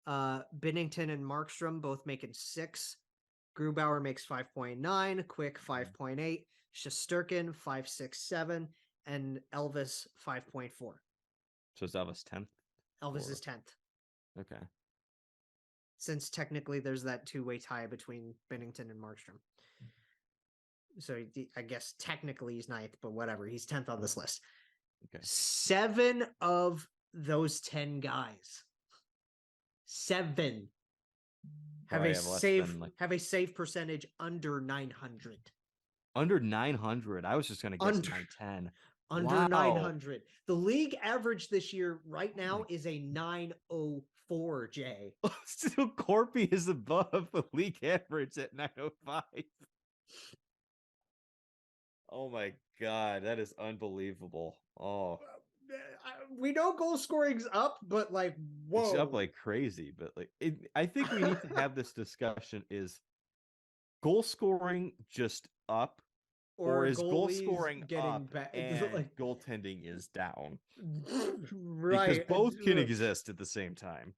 Binnington and Markstrom both making 6. Grubauer makes 5.9. Quick, 5.8. Shesterkin, 5.67. And Elvis, 5.4. So is Elvis 10th? Elvis is 10th. Okay. Since technically there's that two-way tie between Binnington and Markstrom. So I guess technically he's 9th, but whatever. He's 10th on this list. Okay. 7 of those 10 guys, 7 have a save percentage under 900. Under 900. I was just going to guess 910. Under 900. The league average this year right now is a 904, Jay. Still, Corpy is above the league average at 905. Oh my God, that is unbelievable. Oh, we know goal scoring's up, but like, whoa. It's up like crazy, but like, I think we need to have this discussion: is goal scoring just up, or is goal scoring up and goaltending is down? Right, because both can exist at the same time.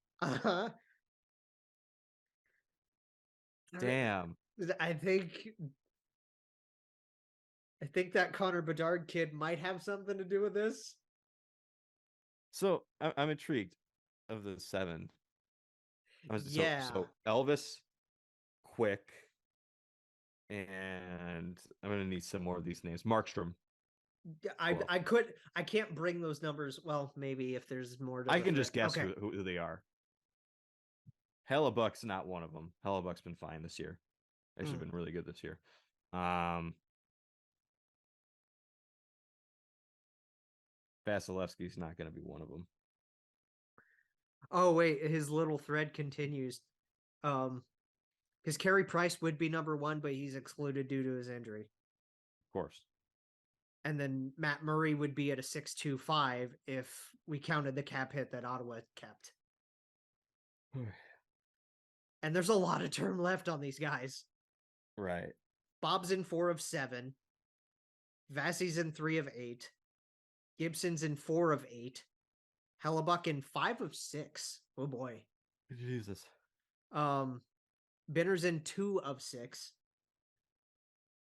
Damn. I think that Connor Bedard kid might have something to do with this. So I'm intrigued of the 7. Yeah. So Elvis, Quick, and I'm gonna need some more of these names. Markstrom. I can't bring those numbers. Well, maybe if there's more. I can just guess who they are. Hellebuck's not one of them. Hellebuck's been fine this year. Actually, been really good this year. Vasilevsky's not going to be one of them. Oh wait, his little thread continues. Because Carey Price would be number 1, but he's excluded due to his injury. Of course. And then Matt Murray would be at a 6.25 if we counted the cap hit that Ottawa kept. And there's a lot of term left on these guys. Right. Bob's in 4 of 7. Vassy's in 3 of 8. Gibson's in 4 of 8. Hellebuck in 5 of 6. Oh boy. Jesus. Binner's in 2 of 6.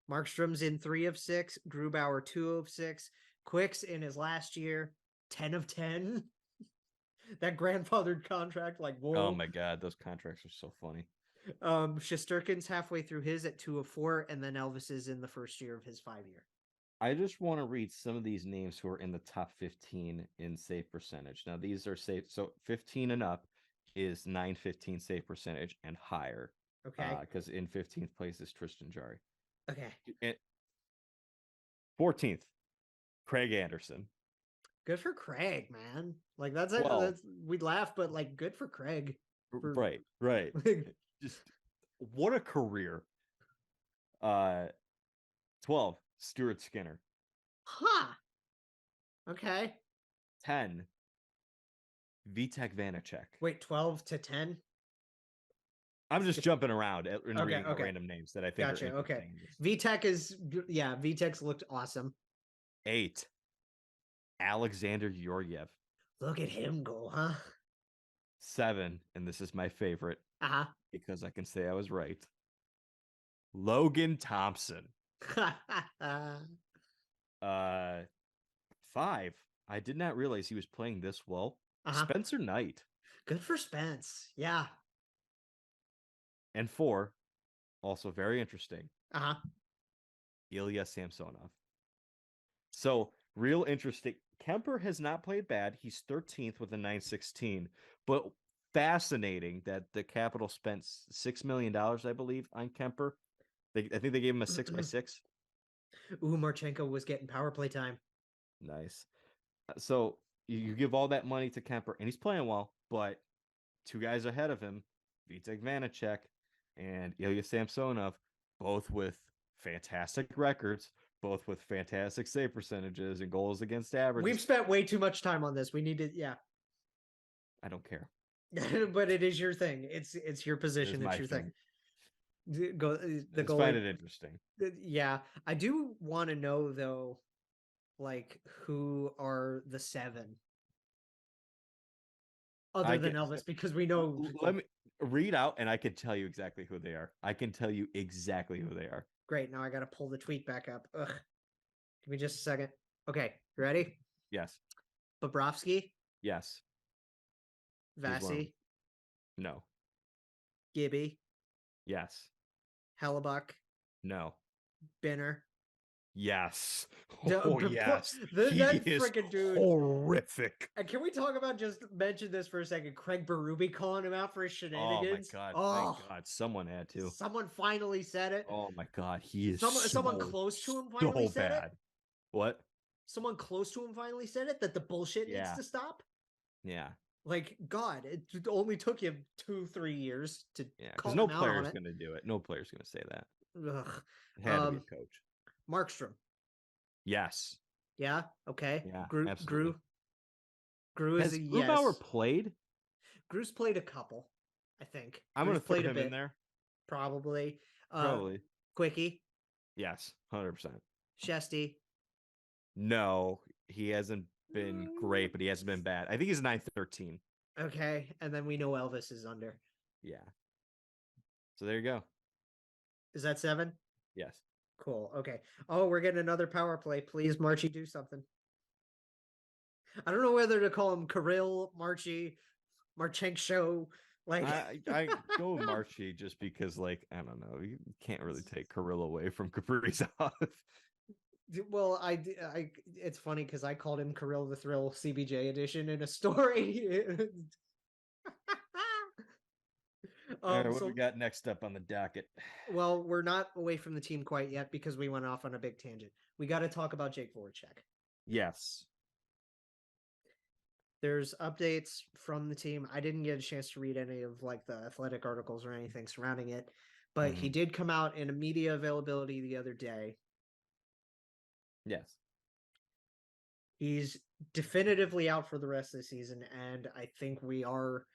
Markstrom's in 3 of 6. Grubauer 2 of 6. Quick's in his last year 10 of 10. That grandfathered contract, like, whoa. Oh my God, those contracts are so funny. Shesterkin's halfway through his at 2 of 4, and then Elvis is in the first year of his 5-year. I just want to read some of these names who are in the top 15 in save percentage. Now, these are safe. So 15 and up is 915 save percentage and higher. Okay. Because in 15th place is Tristan Jarry. Okay. And 14th, Craig Anderson. Good for Craig, man. Like, that's we'd laugh, but like, good for Craig. Right. Just what a career. 12, Stuart Skinner. Huh. Okay. 10, Vitek Vanacek. Wait, 12 to 10? I'm just jumping around and reading random names that I think gotcha, are okay. Vitek's looked awesome. 8, Alexander Yoryev. Look at him go, huh? 7, and this is my favorite because I can say I was right. Logan Thompson. 5, I did not realize he was playing this well. Spencer Knight. Good for Spence. Yeah. And 4, also very interesting. Ilya Samsonov. So, real interesting. Kemper has not played bad. He's 13th with a 916. But fascinating that the Capitals spent $6 million, I believe, on Kemper. I think they gave him a 6x6. Ooh, Marchenko was getting power play time. Nice. So, you give all that money to Kemper, and he's playing well, but 2 guys ahead of him, Vitek Vanacek and Ilya Samsonov, both with fantastic records, both with fantastic save percentages and goals against average. We've spent way too much time on this. We need to, yeah. I don't care. But it is your thing. It's your position. It's your thing. Go the goalie. Find it interesting. Yeah, I do want to know though, like who are the 7 other than Elvis, because we know. Let me read out, and I can tell you exactly who they are. I can tell you exactly who they are. Great. Now I got to pull the tweet back up. Ugh. Give me just a second. Okay, you ready? Yes. Bobrovsky. Yes. Vasi. No. Gibby. Yes. Hellebuck. No. Binner. Yes. Oh, yes. That freaking dude. Horrific. And can we talk about, just mention this for a second, Craig Berube calling him out for his shenanigans? Oh, my God. Thank God. Someone had to. Someone finally said it. Oh, my God. He is someone close to him finally said it. What? Someone close to him finally said it, that the bullshit needs to stop. Yeah. Like, God, it only took you 2-3 years to call him no out on player's it. going to do it. No player's going to say that. Ugh. It had to be a coach. Markstrom. Yes. Yeah. Okay. Yeah. Grew is a yes. Grubauer played? Grew's played a couple, I think. I'm going to put him in there. Probably. Probably. Quickie. Yes. 100%. Shesty. No, he hasn't been great, but he hasn't been bad. I think he's 9-13. Okay, and then we know Elvis is under. Yeah. So there you go. Is that 7? Yes. Cool. Okay. Oh, we're getting another power play. Please, Marchie, do something. I don't know whether to call him Kirill, Marchenko. Like I go with Marchie just because, like, I don't know, you can't really take Kirill away from Kaprizov. Well, it's funny because I called him Kirill the Thrill CBJ edition in a story. All right, what do we got next up on the docket? Well, we're not away from the team quite yet because we went off on a big tangent. We got to talk about Jake Voracek. Yes. There's updates from the team. I didn't get a chance to read any of like the athletic articles or anything surrounding it, but he did come out in a media availability the other day. Yes. He's definitively out for the rest of the season, and I think we are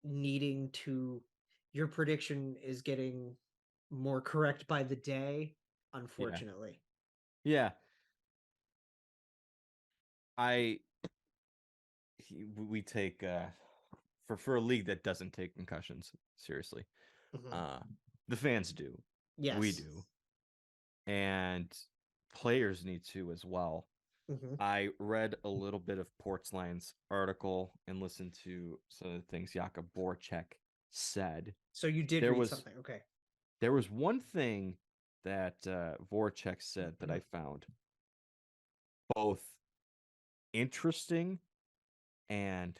needing to... Your prediction is getting more correct by the day, unfortunately. Yeah. We take for a league that doesn't take concussions seriously. The fans do. Yes. We do. And players need to as well. I read a little bit of Portsline's article and listened to some of the things Jakub Voracek said. So you did read something. Okay. There was one thing that Voracek said that I found both interesting and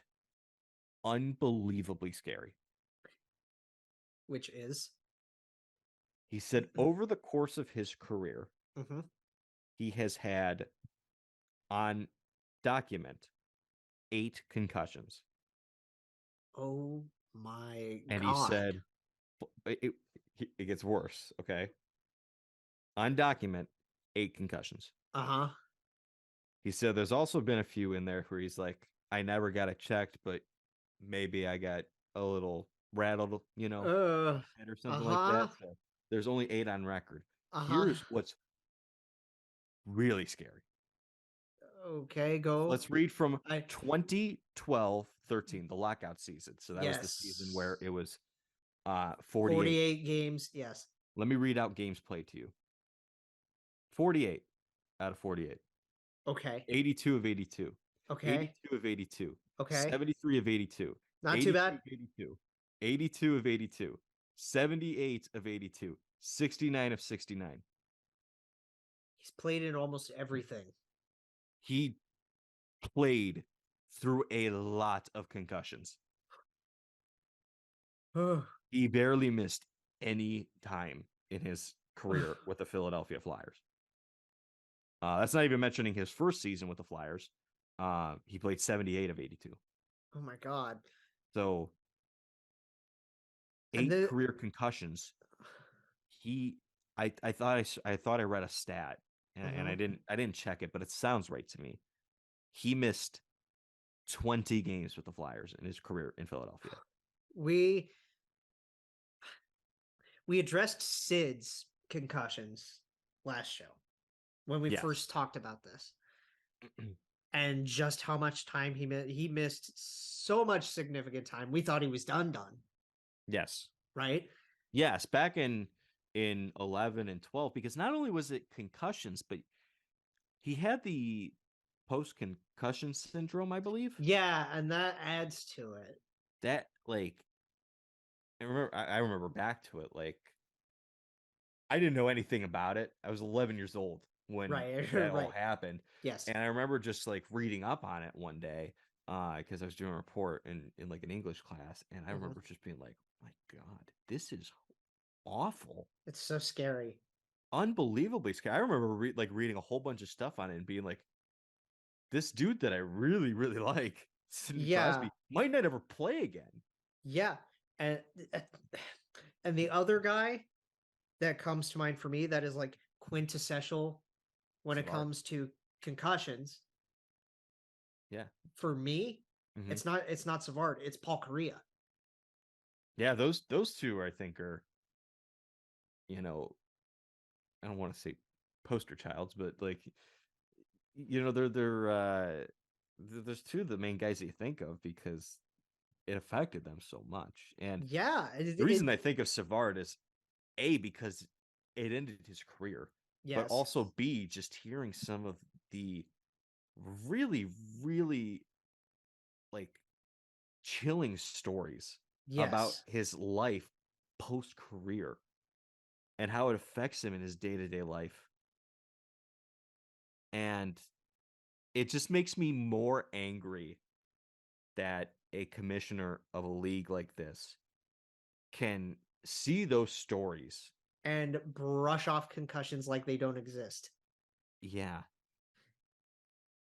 unbelievably scary. Which is? He said over the course of his career, he has had, on document, 8 concussions. Oh my God. And he said, it gets worse, okay? On document, 8 concussions. He said there's also been a few in there where he's like, I never got it checked, but maybe I got a little rattled, or something like that. So there's only 8 on record. Here's what's really scary. Okay, go. Let's read from 2012-13, the lockout season. So that was the season where it was 48 games. Yes. Let me read out games played to you. 48 out of 48. Okay. 82 of 82. Okay. 82 of 82. Okay. 73 of 82. Not too bad. 82. 82 of 82. 78 of 82. 69 of 69. He's played in almost everything. He played through a lot of concussions. He barely missed any time in his career with the Philadelphia Flyers. That's not even mentioning his first season with the Flyers. He played 78 of 82. Oh my God. So 8 career concussions. I thought I read a stat and I didn't check it, but it sounds right to me. He missed 20 games with the Flyers in his career in Philadelphia. We addressed Sid's concussions last show when we first talked about this. And just how much time he missed so much significant time. We thought he was done. Yes. Right? Yes, back in 11 and 12, because not only was it concussions, but he had the post-concussion syndrome, I believe. Yeah, and that adds to it. That, like, I remember back to it, like, I didn't know anything about it. I was 11 years old when that all happened. Yes. And I remember just like reading up on it one day because I was doing a report in like an English class. And I remember just being like, my God, this is awful. It's so scary. Unbelievably scary. I remember reading a whole bunch of stuff on it and being like, this dude that I really, really like, Sidney Crosby, might not ever play again. Yeah. And the other guy that comes to mind for me that is like quintessential when it comes to concussions. Yeah. For me, it's not Savard, it's Paul Kariya. Yeah, those two I think are, you know, I don't want to say poster childs, but like, you know, there's two of the main guys that you think of because it affected them so much. And the reason I think of Savard is A, because it ended his career, but also B, just hearing some of the really, really like chilling stories about his life post-career and how it affects him in his day-to-day life. And it just makes me more angry that a commissioner of a league like this can see those stories and brush off concussions like they don't exist. Yeah.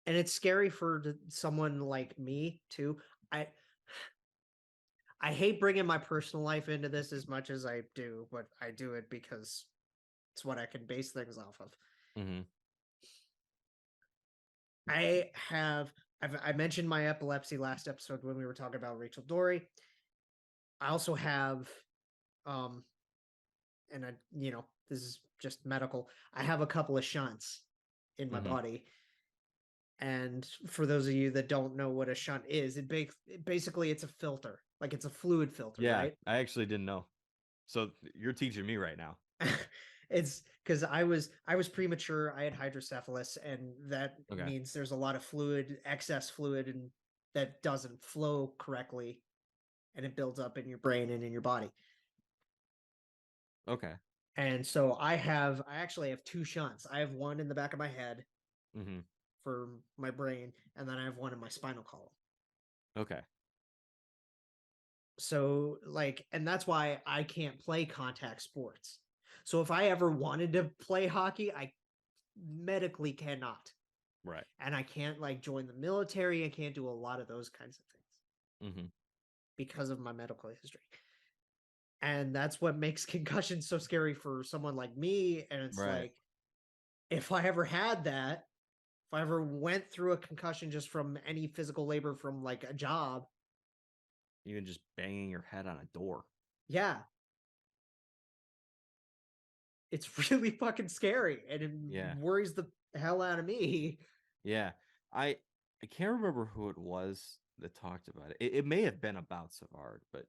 And it's scary for someone like me too. I hate bringing my personal life into this as much as I do, but I do it because it's what I can base things off of. I mentioned my epilepsy last episode when we were talking about Rachel Dory. I also have, and I, this is just medical. I have a couple of shunts in my body. And for those of you that don't know what a shunt is, basically it's a filter, like it's a fluid filter, right? I actually didn't know. So you're teaching me right now. It's because I was premature. I had hydrocephalus, and that means there's a lot of fluid, excess fluid, and that doesn't flow correctly, and it builds up in your brain and in your body. Okay. And so I actually have two shunts. I have one in the back of my head for my brain, and then I have one in my spinal column. Okay. So and that's why I can't play contact sports. So if I ever wanted to play hockey, I medically cannot. Right. And I can't join the military. I can't do a lot of those kinds of things because of my medical history. And that's what makes concussion so scary for someone like me. And it's if I ever had that, if I ever went through a concussion just from any physical labor from a job. Even just banging your head on a door. Yeah. It's really fucking scary. And it worries the hell out of me. Yeah. I can't remember who it was that talked about it. It may have been about Savard, but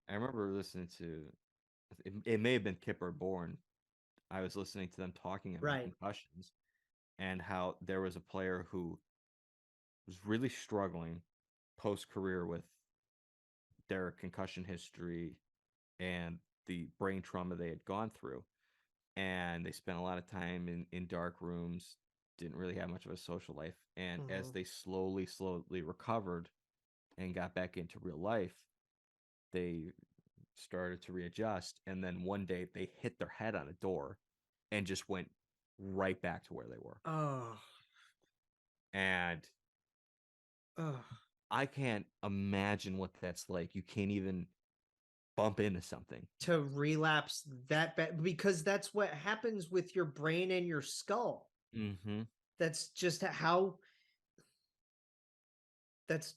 I remember listening to it may have been Kipper Bourne. I was listening to them talking about concussions and how there was a player who was really struggling post-career with their concussion history and the brain trauma they had gone through. And they spent a lot of time in dark rooms, didn't really have much of a social life. And as they slowly recovered and got back into real life, they started to readjust. And then one day they hit their head on a door and just went right back to where they were. Oh. And I can't imagine what that's like. You can't even bump into something. to relapse that bad, because that's what happens with your brain and your skull. Mm-hmm. That's just how that's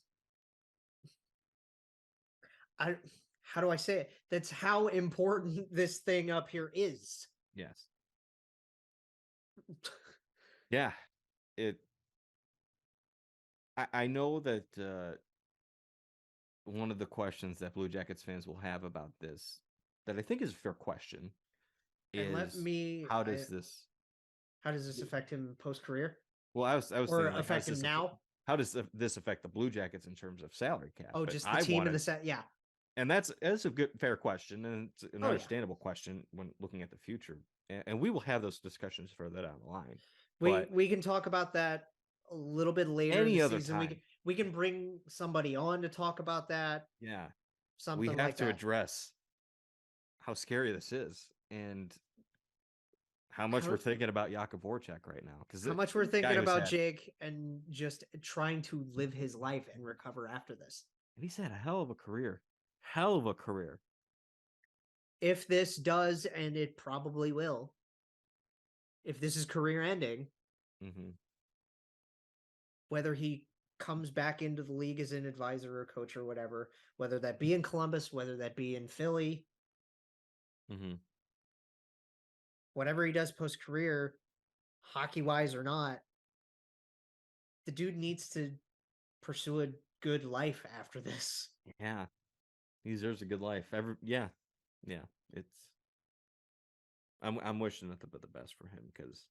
I how do I say it? That's how important this thing up here is. Yes. Yeah. I know that one of the questions that Blue Jackets fans will have about this, that I think is a fair question, And let is me how does this affect him post career? well, I was Or thinking, like, affect him now? how does this affect the Blue Jackets in terms of salary cap? Oh, But just the I team and the wanted, set. Yeah. and that's a good fair question, and it's an Oh, yeah. understandable question when looking at the future. And we will have those discussions further down the line. We But we can talk about that a little bit later in any the other season. time, We can bring somebody on to talk about that. yeah, Something we have like to that. address how scary this is and how much How- we're thinking about Jakub Voracek right now. Because How much we're thinking about Jake and just trying to live his life and recover after this. and he's had a hell of a career. Hell of a career. If this does, and it probably will, if this is career ending, Mm-hmm. whether he comes back into the league as an advisor or coach or whatever, whether that be in Columbus, whether that be in Philly, Mm-hmm. whatever he does post career, hockey wise or not, the dude needs to pursue a good life after this. Yeah. He deserves a good life. Yeah. It's I'm wishing nothing but the best for him because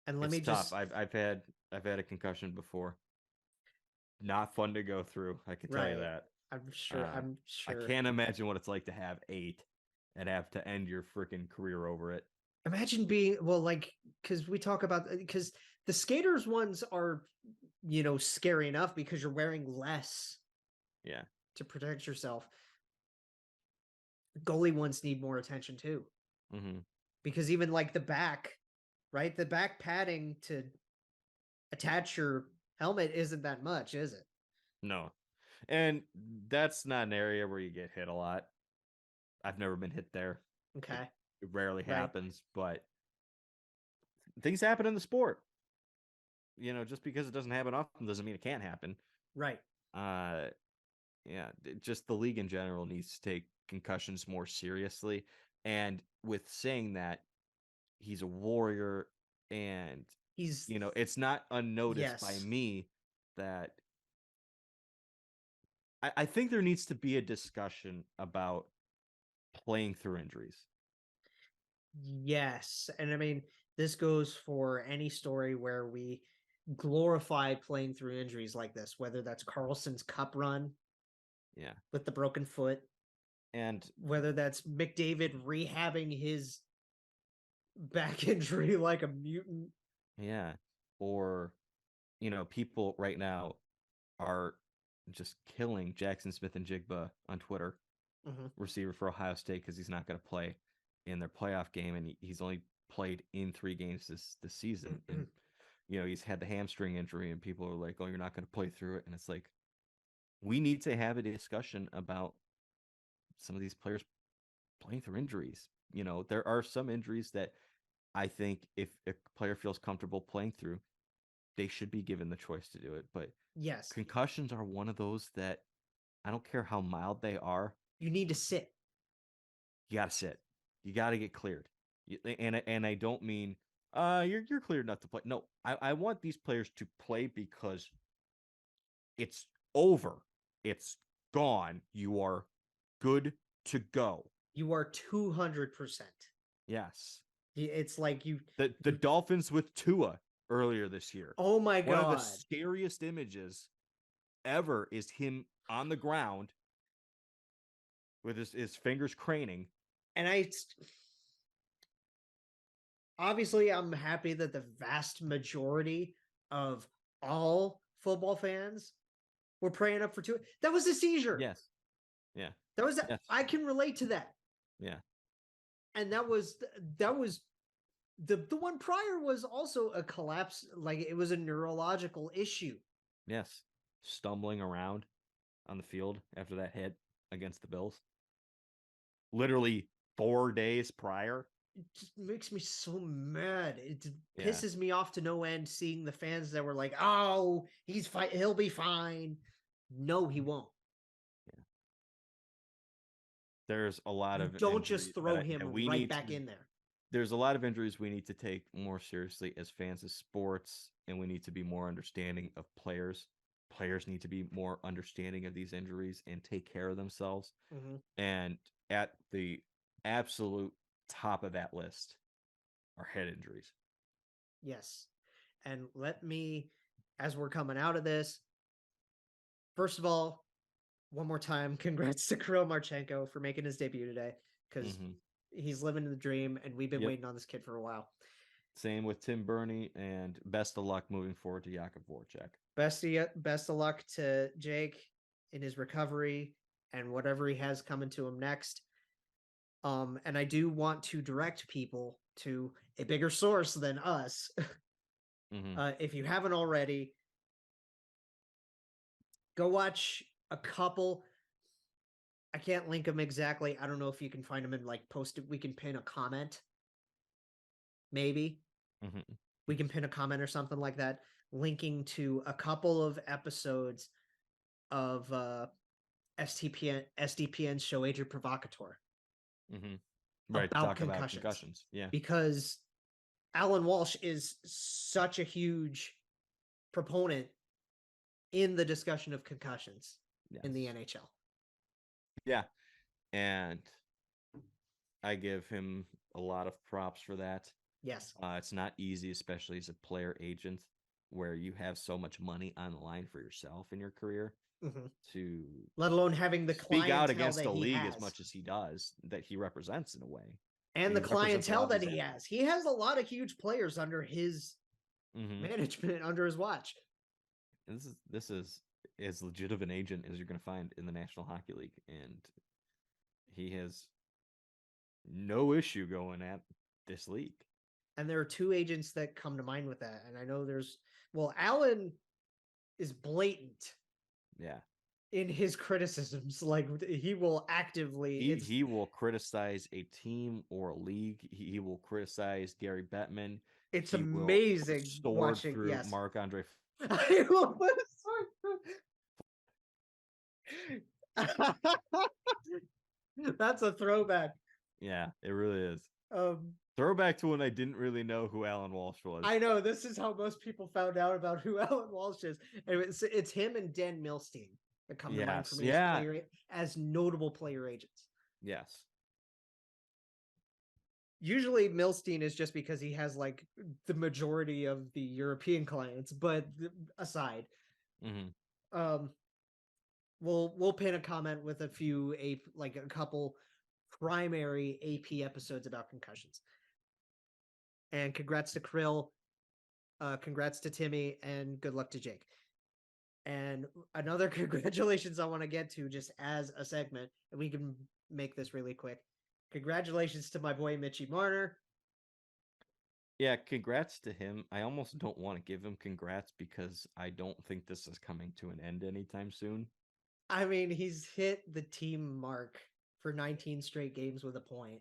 And let it's me tough. just I've had a concussion before. Not fun to go through. I can tell you Right. that. I'm sure. I'm I sure. can't imagine what it's like to have 8 and have to end your freaking career over it. Imagine being because we talk about because the skaters ones are scary enough because you're wearing less Yeah. to protect yourself. Goalie ones need more attention too, Mm-hmm. because even like the back, right? The back padding to attach your helmet isn't that much, is it? No. And that's not an area where you get hit a lot. I've never been hit there. Okay. It rarely Right. happens, but things happen in the sport. Just because it doesn't happen often doesn't mean it can't happen. Right. Yeah, just the league in general needs to take concussions more seriously. And with saying that, he's a warrior, and He's it's not unnoticed by Yes. me that I think there needs to be a discussion about playing through injuries. Yes. And I mean, this goes for any story where we glorify playing through injuries like this, whether that's Carlson's cup run Yeah. with the broken foot, And whether that's McDavid rehabbing his back injury like a mutant. yeah, or people right now are just killing Jackson Smith and Jigba on Twitter, receiver for Ohio State, because he's not going to play in their playoff game, and he's only played in 3 games this season. And he's had the hamstring injury, and people are like, "Oh, you're not going to play through it." And it's like, we need to have a discussion about some of these players playing through injuries. There are some injuries that I think if a player feels comfortable playing through, they should be given the choice to do it. But Yes. concussions are one of those that I don't care how mild they are. You need to sit. You got to sit. You got to get cleared. And I don't mean you're cleared enough to play. No, I want these players to play because it's over. It's gone. You are good to go. You are 200%. Yes. It's like The Dolphins with Tua earlier this year. Oh my One of God. the scariest images ever is him on the ground with his fingers craning. And obviously I'm happy that the vast majority of all football fans were praying up for Tua. That was a seizure. Yes. Yeah. That was Yes. I can relate to that. Yeah. And that was the one prior was also a collapse, like it was a neurological issue. Yes. Stumbling around on the field after that hit against the Bills. literally 4 days prior. It just makes me so mad. It Yeah. pisses me off to no end seeing the fans that were like, "Oh, he's fine. He'll be fine." No, he won't. There's a lot of Don't just injuries throw that him we right need back to, in there. there's a lot of injuries we need to take more seriously as fans of sports, and we need to be more understanding of players. Players need to be more understanding of these injuries and take care of themselves. And at the absolute top of that list are head injuries. Yes. And let me, as we're coming out of this, first of all, one more time, congrats to Kirill Marchenko for making his debut today, because he's living the dream, and we've been waiting on this kid for a while. Same with Tim Berni, and best of luck moving forward to Jakub Voracek. Best of luck to Jake in his recovery and whatever he has coming to him next. And I do want to direct people to a bigger source than us. If you haven't already, go watch a couple. I can't link them exactly. I don't know if you can find them and like post it. We can pin a comment. Maybe we can pin a comment or something like that, linking to a couple of episodes of SDPN's show Agent Provocateur. Right, about talk concussions. about concussions. Yeah, because Alan Walsh is such a huge proponent in the discussion of concussions in the NHL. Yeah, and I give him a lot of props for that. Yes. It's not easy, especially as a player agent, where you have so much money on the line for yourself in your career, to let alone having the speak out against the league has. As much as he does, that he represents in a way. And the clientele that he has. He has a lot of huge players under his management, under his watch. And this is as legit of an agent as you're going to find in the National Hockey League, and he has no issue going at this league. And there are two agents that come to mind with that, and I know Alan is blatant. Yeah. In his criticisms, like he will actively he will criticize a team or a league. He will criticize Gary Bettman. It's amazing watching through Marc-Andre. That's a throwback. Yeah, it really is. Throwback to when I didn't really know who Alan Walsh was. I know, this is how most people found out about who Alan Walsh is. And it's him and Dan Milstein that come to mind for me as notable player agents. Yes. Usually Milstein is just because he has like the majority of the European clients, but aside, we'll pin a comment with a few a couple primary AP episodes about concussions. And congrats to Kirill, congrats to Timmy, and good luck to Jake. And another congratulations I want to get to just as a segment, and we can make this really quick. Congratulations to my boy Mitch Marner. Yeah, congrats to him. I almost don't want to give him congrats because I don't think this is coming to an end anytime soon. I mean, he's hit the team mark for 19 straight games with a point.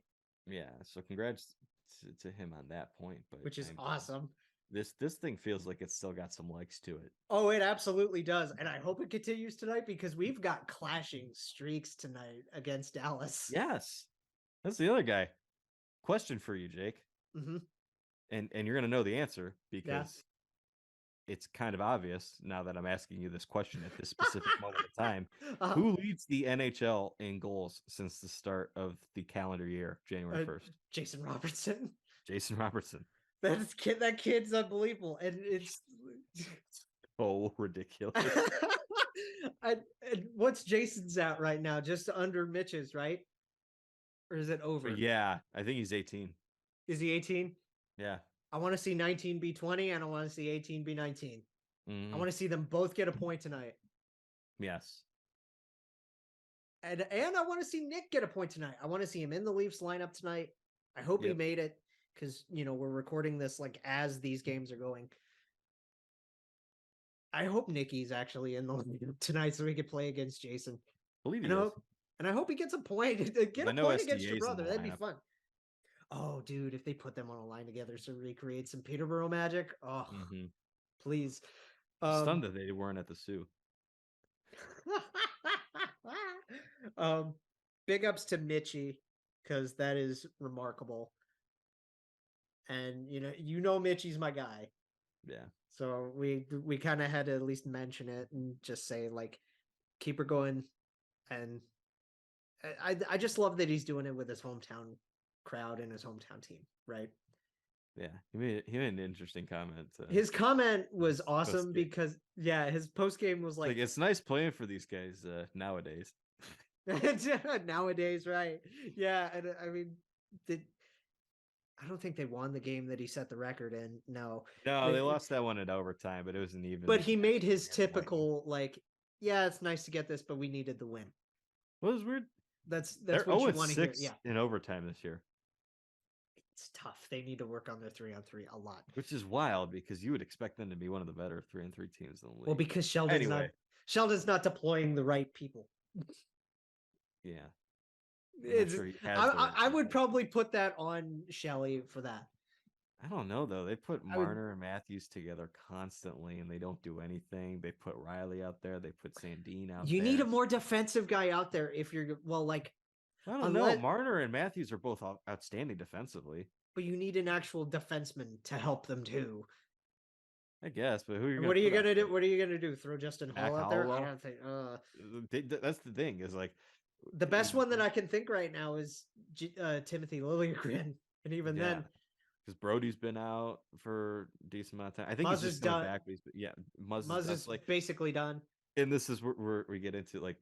Yeah, so congrats to him on that point. Which is awesome. This thing feels like it's still got some legs to it. Oh, it absolutely does. And I hope it continues tonight because we've got clashing streaks tonight against Dallas. Yes. That's the other guy. Question for you, Jake. And you're going to know the answer because it's kind of obvious now that I'm asking you this question at this specific moment of time. Who leads the NHL in goals since the start of the calendar year, January 1st? Jason Robertson. Jason Robertson. That kid's unbelievable, and it's so ridiculous. And what's Jason's at right now? Just under Mitch's, right? Or is it over? Yeah, I think he's 18. Is he 18? Yeah. I want to see 19 be 20, and I want to see 18 be 19. I want to see them both get a point tonight. Yes. And I want to see Nick get a point tonight. I want to see him in the Leafs lineup tonight. I hope he made it. Because, we're recording this like as these games are going. I hope Nicky's actually in the lineup tonight so we could play against Jason. I believe he is. And I hope he gets a point. Get I a know point against your SGA's in brother. the That'd be lineup. fun. Oh, dude, if they put them on a line together to recreate some Peterborough magic, oh, please. Stunned that they weren't at the Sioux. Big ups to Mitchie, because that is remarkable. And you know Mitchie's my guy. Yeah. So we kind of had to at least mention it and just say, like, keep her going. And I just love that he's doing it with his hometown crowd and his hometown team, right? Yeah, he made an interesting comment. His comment was awesome post-game. because his post game was like, it's nice playing for these guys nowadays. Nowadays, right? Yeah, and I mean, I don't think they won the game that he set the record in. No, they lost that one in overtime, but it was an even. But he made his typical like, yeah, it's nice to get this, but we needed the win. What was weird? That's They're what you want to hear. Yeah, in overtime this year. It's tough. They need to work on their 3-on-3 a lot, which is wild because you would expect them to be one of the better 3-on-3 teams in the league. Well, because Sheldon's not deploying the right people. Yeah. Sure I would probably put that on Shelley for that. I don't know though. They put Marner and Matthews together constantly, and they don't do anything. They put Riley out there. They put Sandin out there. You need a more defensive guy out there if you're I don't know. Marner and Matthews are both outstanding defensively, but you need an actual defenseman to help them too. I guess, but what are you gonna do? What are you gonna do? Throw Justin Hall out there? I don't think. That's the thing. Is like the best one that I can think right now is Timothy Liljegren, and even then, because Brody's been out for a decent amount of time. I think Muzz he's just done. back. Muzz is like basically done. And this is where we get into like,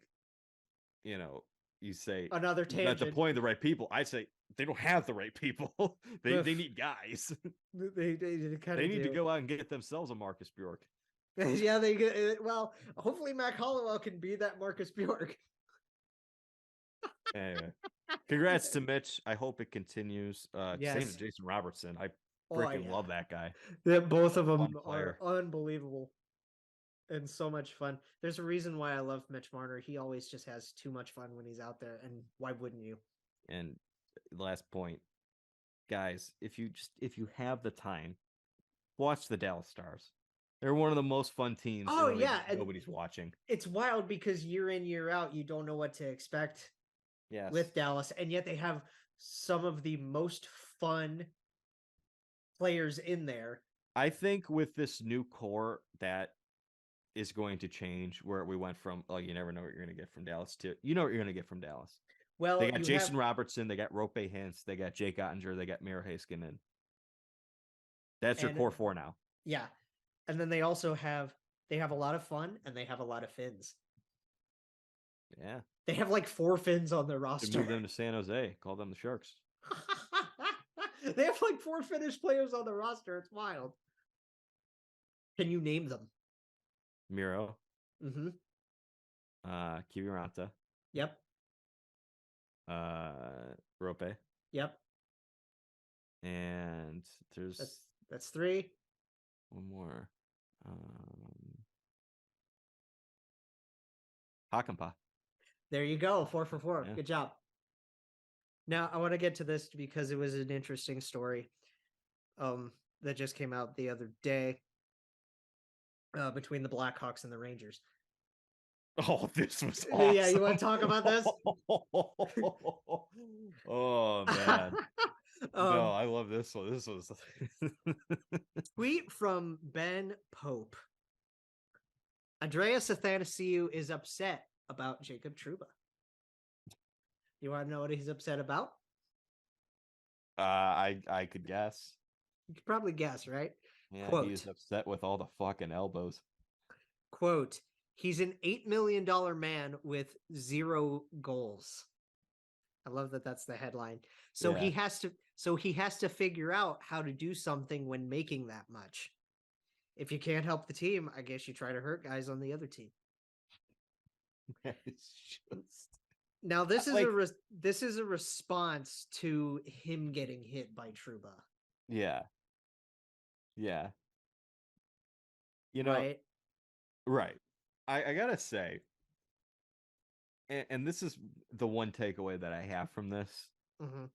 you say another tangent. Not deploying the right people. I say they don't have the right people. they need guys. they need to go out and get themselves a Marcus Bjork. Yeah, they get. Well, hopefully Mac Hollowell can be that Marcus Bjork. Anyway, congrats to Mitch. I hope it continues. Same to Jason Robertson. I freaking love that guy. Yeah, both of them are unbelievable and so much fun. There's a reason why I love Mitch Marner. He always just has too much fun when he's out there, and why wouldn't you? And last point, guys, if you have the time, watch the Dallas Stars. They're one of the most fun teams. Oh yeah, and nobody's watching. It's wild because year in, year out, you don't know what to expect. Yes. With Dallas, and yet they have some of the most fun players in there. I think with this new core that is going to change, where we went from you never know what you're going to get from Dallas to you know what you're going to get from Dallas. Well, they got Jason Robertson, they got Rope Hintz, they got Jake Ottinger, they got Miro Heiskanen. That's your core four now. Yeah, and then they also have a lot of fun and they have a lot of Finns. Yeah. They have like 4 Finns on their roster. Move them to San Jose. Call them the Sharks. They have like 4 Finnish players on the roster. It's wild. Can you name them? Miro. Mm-hmm. Kiviranta. Yep. Rope. Yep. And that's 3. One more. Hakanpää. There you go. 4 for 4. Yeah. Good job. Now I want to get to this because it was an interesting story that just came out the other day between the Blackhawks and the Rangers. Oh, this was awesome. Yeah, you want to talk about this? Oh man. No, I love this one. This was tweet from Ben Pope. Andreas Athanasiou is upset about Jacob Trouba. You want to know what he's upset about? I could guess. You could probably guess, right? Yeah, Quote, he's upset with all the fucking elbows. Quote, he's an $8 million man with 0 goals. I love that that's the headline. So he has to figure out how to do something when making that much. If you can't help the team, I guess you try to hurt guys on the other team. Now this is a response to him getting hit by Trouba. Yeah. Yeah. You know, right. Right. I gotta say, and this is the one takeaway that I have from this, Mm-hmm.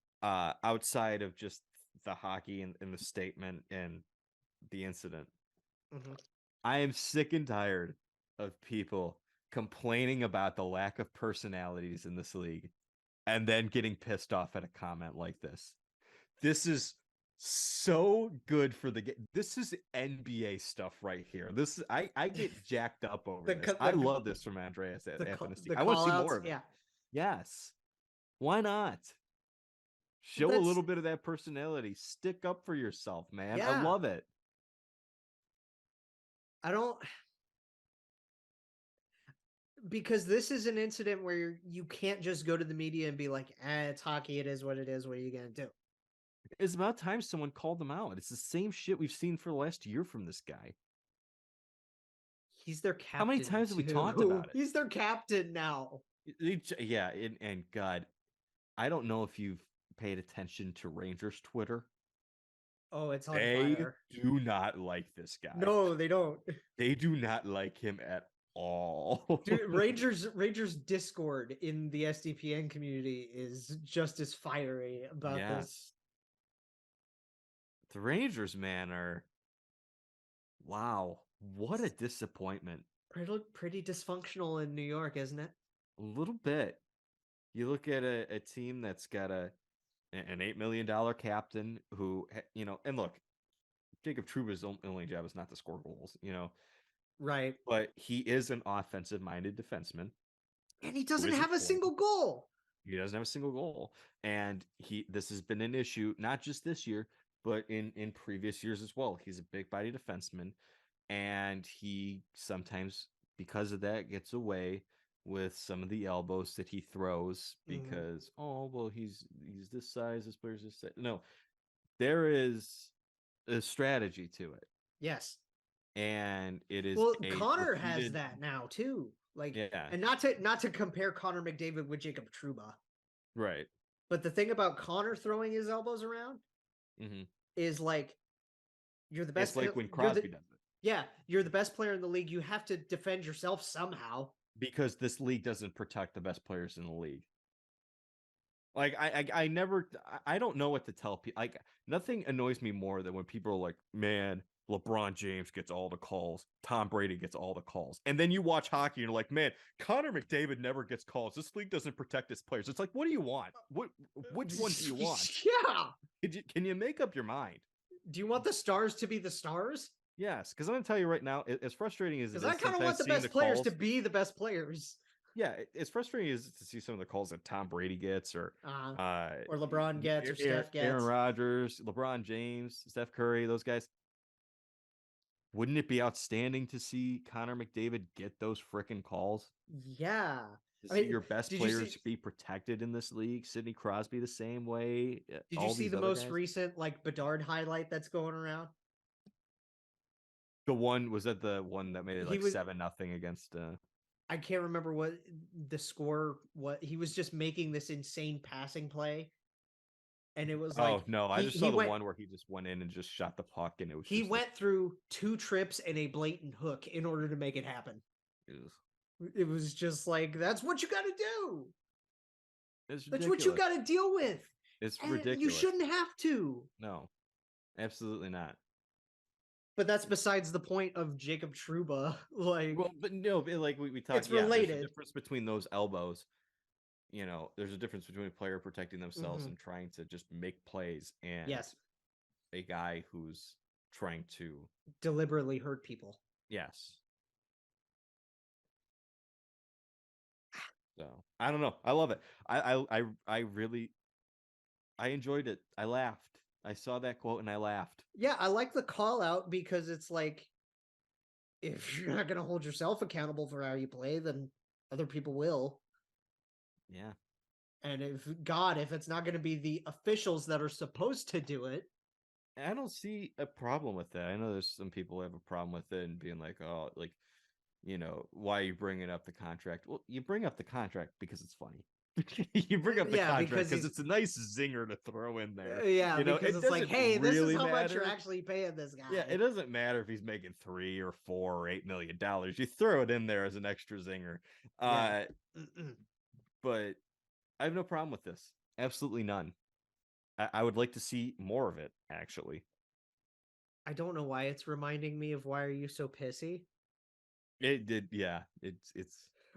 outside of just the hockey and the statement and the incident. Mm-hmm. I am sick and tired of people complaining about the lack of personalities in this league and then getting pissed off at a comment like this. This is so good for the game. This is NBA stuff right here. This is, I get jacked up over this. I love this from Andreas Athanasiou. I want to see more of it. Yeah. Yes. Why not? Show a little bit of that personality. Stick up for yourself, man. I love it. Because this is an incident where you can't just go to the media and be like, it's hockey, it is what it is, what are you going to do? It's about time someone called them out. It's the same shit we've seen for the last year from this guy. He's their captain. How many times have we talked about it? He's their captain now. Yeah, and God, I don't know if you've paid attention to Rangers Twitter. Oh, it's on fire. They do not like this guy. No, they don't. They do not like him at all. Dude, Rangers Discord in the SDPN community is just as fiery about this. The Rangers, man, are wow. What a disappointment. Pretty dysfunctional in New York, isn't it? A little bit. You look at a team that's got an $8 million captain who, and look, Jacob Trouba's only job is not to score goals, Right. But he is an offensive-minded defenseman. And he doesn't have a single goal. He doesn't have a single goal. And this has been an issue, not just this year, but in previous years as well. He's a big-body defenseman, and he sometimes, because of that, gets away with some of the elbows that he throws because, he's this size, this player's this size. No, there is a strategy to it. Yes. And it is Connor has that now too. And not to compare Connor McDavid with Jacob Trouba. Right. But the thing about Connor throwing his elbows around is you're the best. It's like when Crosby does it. Yeah, you're the best player in the league. You have to defend yourself somehow. Because this league doesn't protect the best players in the league. I don't know what to tell people. Nothing annoys me more than when people are like, man, LeBron James gets all the calls. Tom Brady gets all the calls. And then you watch hockey and you're like, man, Connor McDavid never gets calls. This league doesn't protect its players. It's like, what do you want? Which one do you want? Yeah. Can you make up your mind? Do you want the stars to be the stars? Yes, because I'm going to tell you right now, as frustrating as it is, because I kind of want the best players to be the best players. Yeah, as frustrating as to see some of the calls that Tom Brady gets, or LeBron gets, or Steph gets, Aaron Rodgers, LeBron James, Steph Curry, those guys. Wouldn't it be outstanding to see Connor McDavid get those frickin' calls? Yeah. To see your best players be protected in this league. Sidney Crosby the same way. Did you see the most recent Bedard highlight that's going around? The one was that the one that made it 7-0 against. I can't remember what the score. What he was just making this insane passing play, and it was I just saw the one where he just went in and just shot the puck, and it was. He went through 2 trips and a blatant hook in order to make it happen. It was just that's what you got to do. That's what you got to deal with. It's ridiculous. You shouldn't have to. No, absolutely not. But that's besides the point of Jacob Trouba. But no, we talked. It's related. There's a difference between those elbows. There's a difference between a player protecting themselves and trying to just make plays, and a guy who's trying to deliberately hurt people. Yes. So I don't know. I love it. I really enjoyed it. I laughed. I saw that quote and I laughed. Yeah, I like the call out because it's if you're not going to hold yourself accountable for how you play, then other people will. Yeah. And if it's not going to be the officials that are supposed to do it. I don't see a problem with that. I know there's some people who have a problem with it and being like, oh, why are you bringing up the contract? Well, you bring up the contract because it's funny. You bring up the contract because it's a nice zinger to throw in there. Yeah, because it's hey, this is how much you're actually paying this guy. Yeah, it doesn't matter if he's making $3 or $4 or $8 million. You throw it in there as an extra zinger. but I have no problem with this. Absolutely none. I would like to see more of it, actually. I don't know why it's reminding me of Why Are You So Pissy? It did, yeah. It's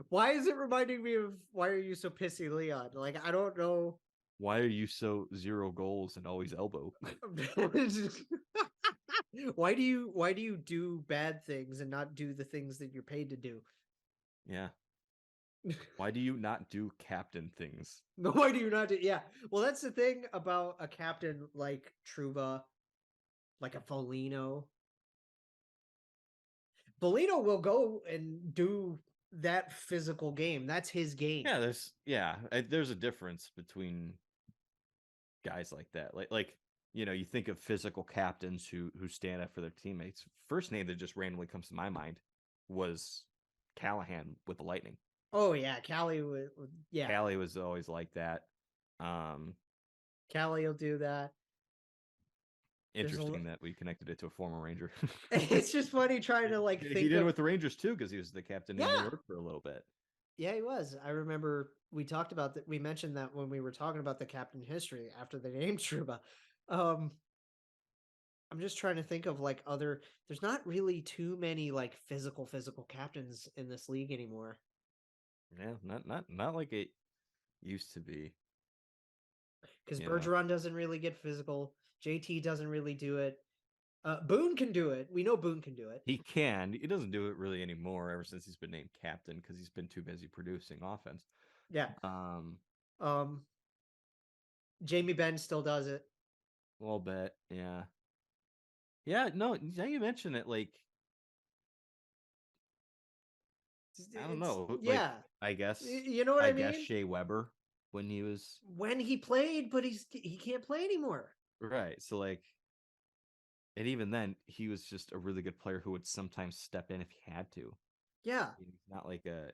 Why is it reminding me of Why Are You So Pissy, Leon? Like, I don't know. why are you so 0 goals and always elbow? Why do you do bad things and not do the things that you're paid to do? Yeah. Why do you not do captain things? Why do you not do? Yeah. Well, that's the thing about a captain like Trouba, like a Foligno. Foligno will go and do that physical game. That's his game. Yeah, there's a difference between guys like that. Like you think of physical captains who stand up for their teammates. First name that just randomly comes to my mind was Callahan with the Lightning. Oh yeah, Callie would. Yeah, Callie was always like that. Callie will do that. Interesting that we connected it to a former Ranger. It's just funny trying to like he think did it of with the Rangers too, because he was the captain in New York for a little bit. Yeah, he was. I remember we talked about that. We mentioned that when we were talking about the captain history after the name Trouba. I'm just trying to think of like other. There's not really too many like physical captains in this league anymore. Yeah, not like it used to be. Because Bergeron doesn't really get physical. JT doesn't really do it. Boone can do it. We know Boone can do it. He can. He doesn't do it really anymore ever since he's been named captain because he's been too busy producing offense. Yeah. Jamie Benn still does it. A little bit, yeah. Yeah, no, now you mention it, like I don't know. Yeah. Like, I guess you know what I mean? I guess Shea Weber when he played, but he can't play anymore. Right. So like, and even then, he was just a really good player who would sometimes step in if he had to. Yeah. He's not like a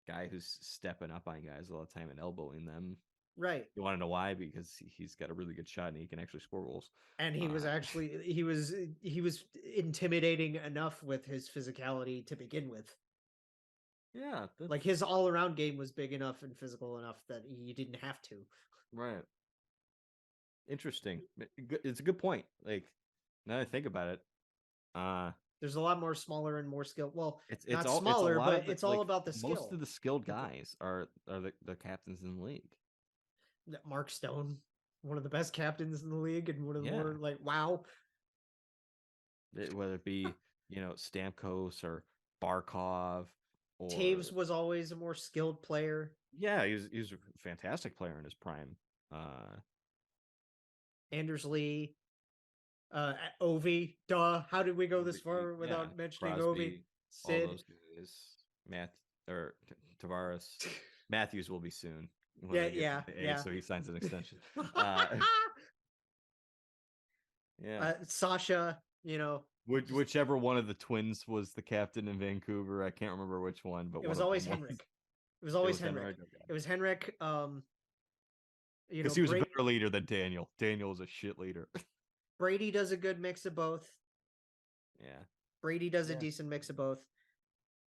guy who's stepping up on guys all the time and elbowing them. Right. You want to know why? Because he's got a really good shot and he can actually score goals. And he was actually he was intimidating enough with his physicality to begin with. Yeah. Like his all around game was big enough and physical enough that you didn't have to. Right. Interesting. It's a good point. Like now that I think about it, there's a lot more smaller and more skilled. Well, it's not all, smaller, but it's all about the skill. Most of the skilled guys are the captains in the league. Mark Stone, one of the best captains in the league, and one of the more like wow. Whether it be Stamkos or Barkov, or Taves was always a more skilled player. Yeah, he was a fantastic player in his prime. Anders Lee, Ovi, duh. How did we go this far without mentioning Crosby, Ovi? Sid, all those guys, Tavares, Matthews will be soon. Yeah. So he signs an extension. Sasha, whichever one of the twins was the captain in Vancouver, I can't remember which one, but it was always Henrik. It was always Henrik. It was Henrik. Because he was a better leader than Daniel. Daniel was a shit leader. Brady does a good mix of both. Yeah. Brady does a decent mix of both.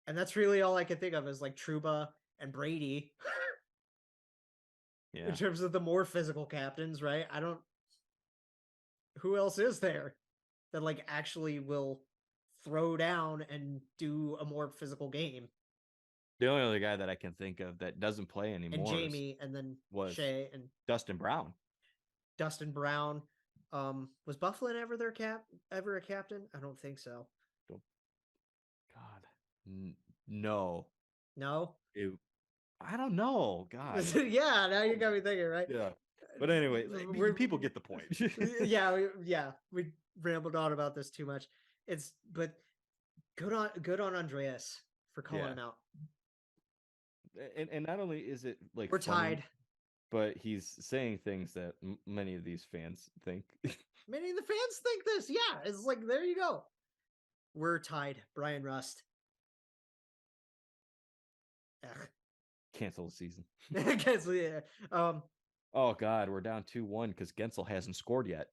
And that's really all I can think of is like Trouba and Brady. In terms of the more physical captains, right? Who else is there that like actually will throw down and do a more physical game? The only other guy that I can think of that doesn't play anymore and Jamie and then Shea and Dustin Brown. Was Bufflin ever ever a captain? I don't think so. God, no. I don't know. God. Yeah, now you got me thinking, right? Yeah. But anyway, people get the point. We rambled on about this too much. But good on Andreas for calling him out. And not only is it like we're tied, but he's saying things that many of these fans think. Many of the fans think this. Yeah, it's like there you go. We're tied. Brian Rust. Cancel the season. Cancel, yeah. Oh God, we're down 2-1 because Gensel hasn't scored yet.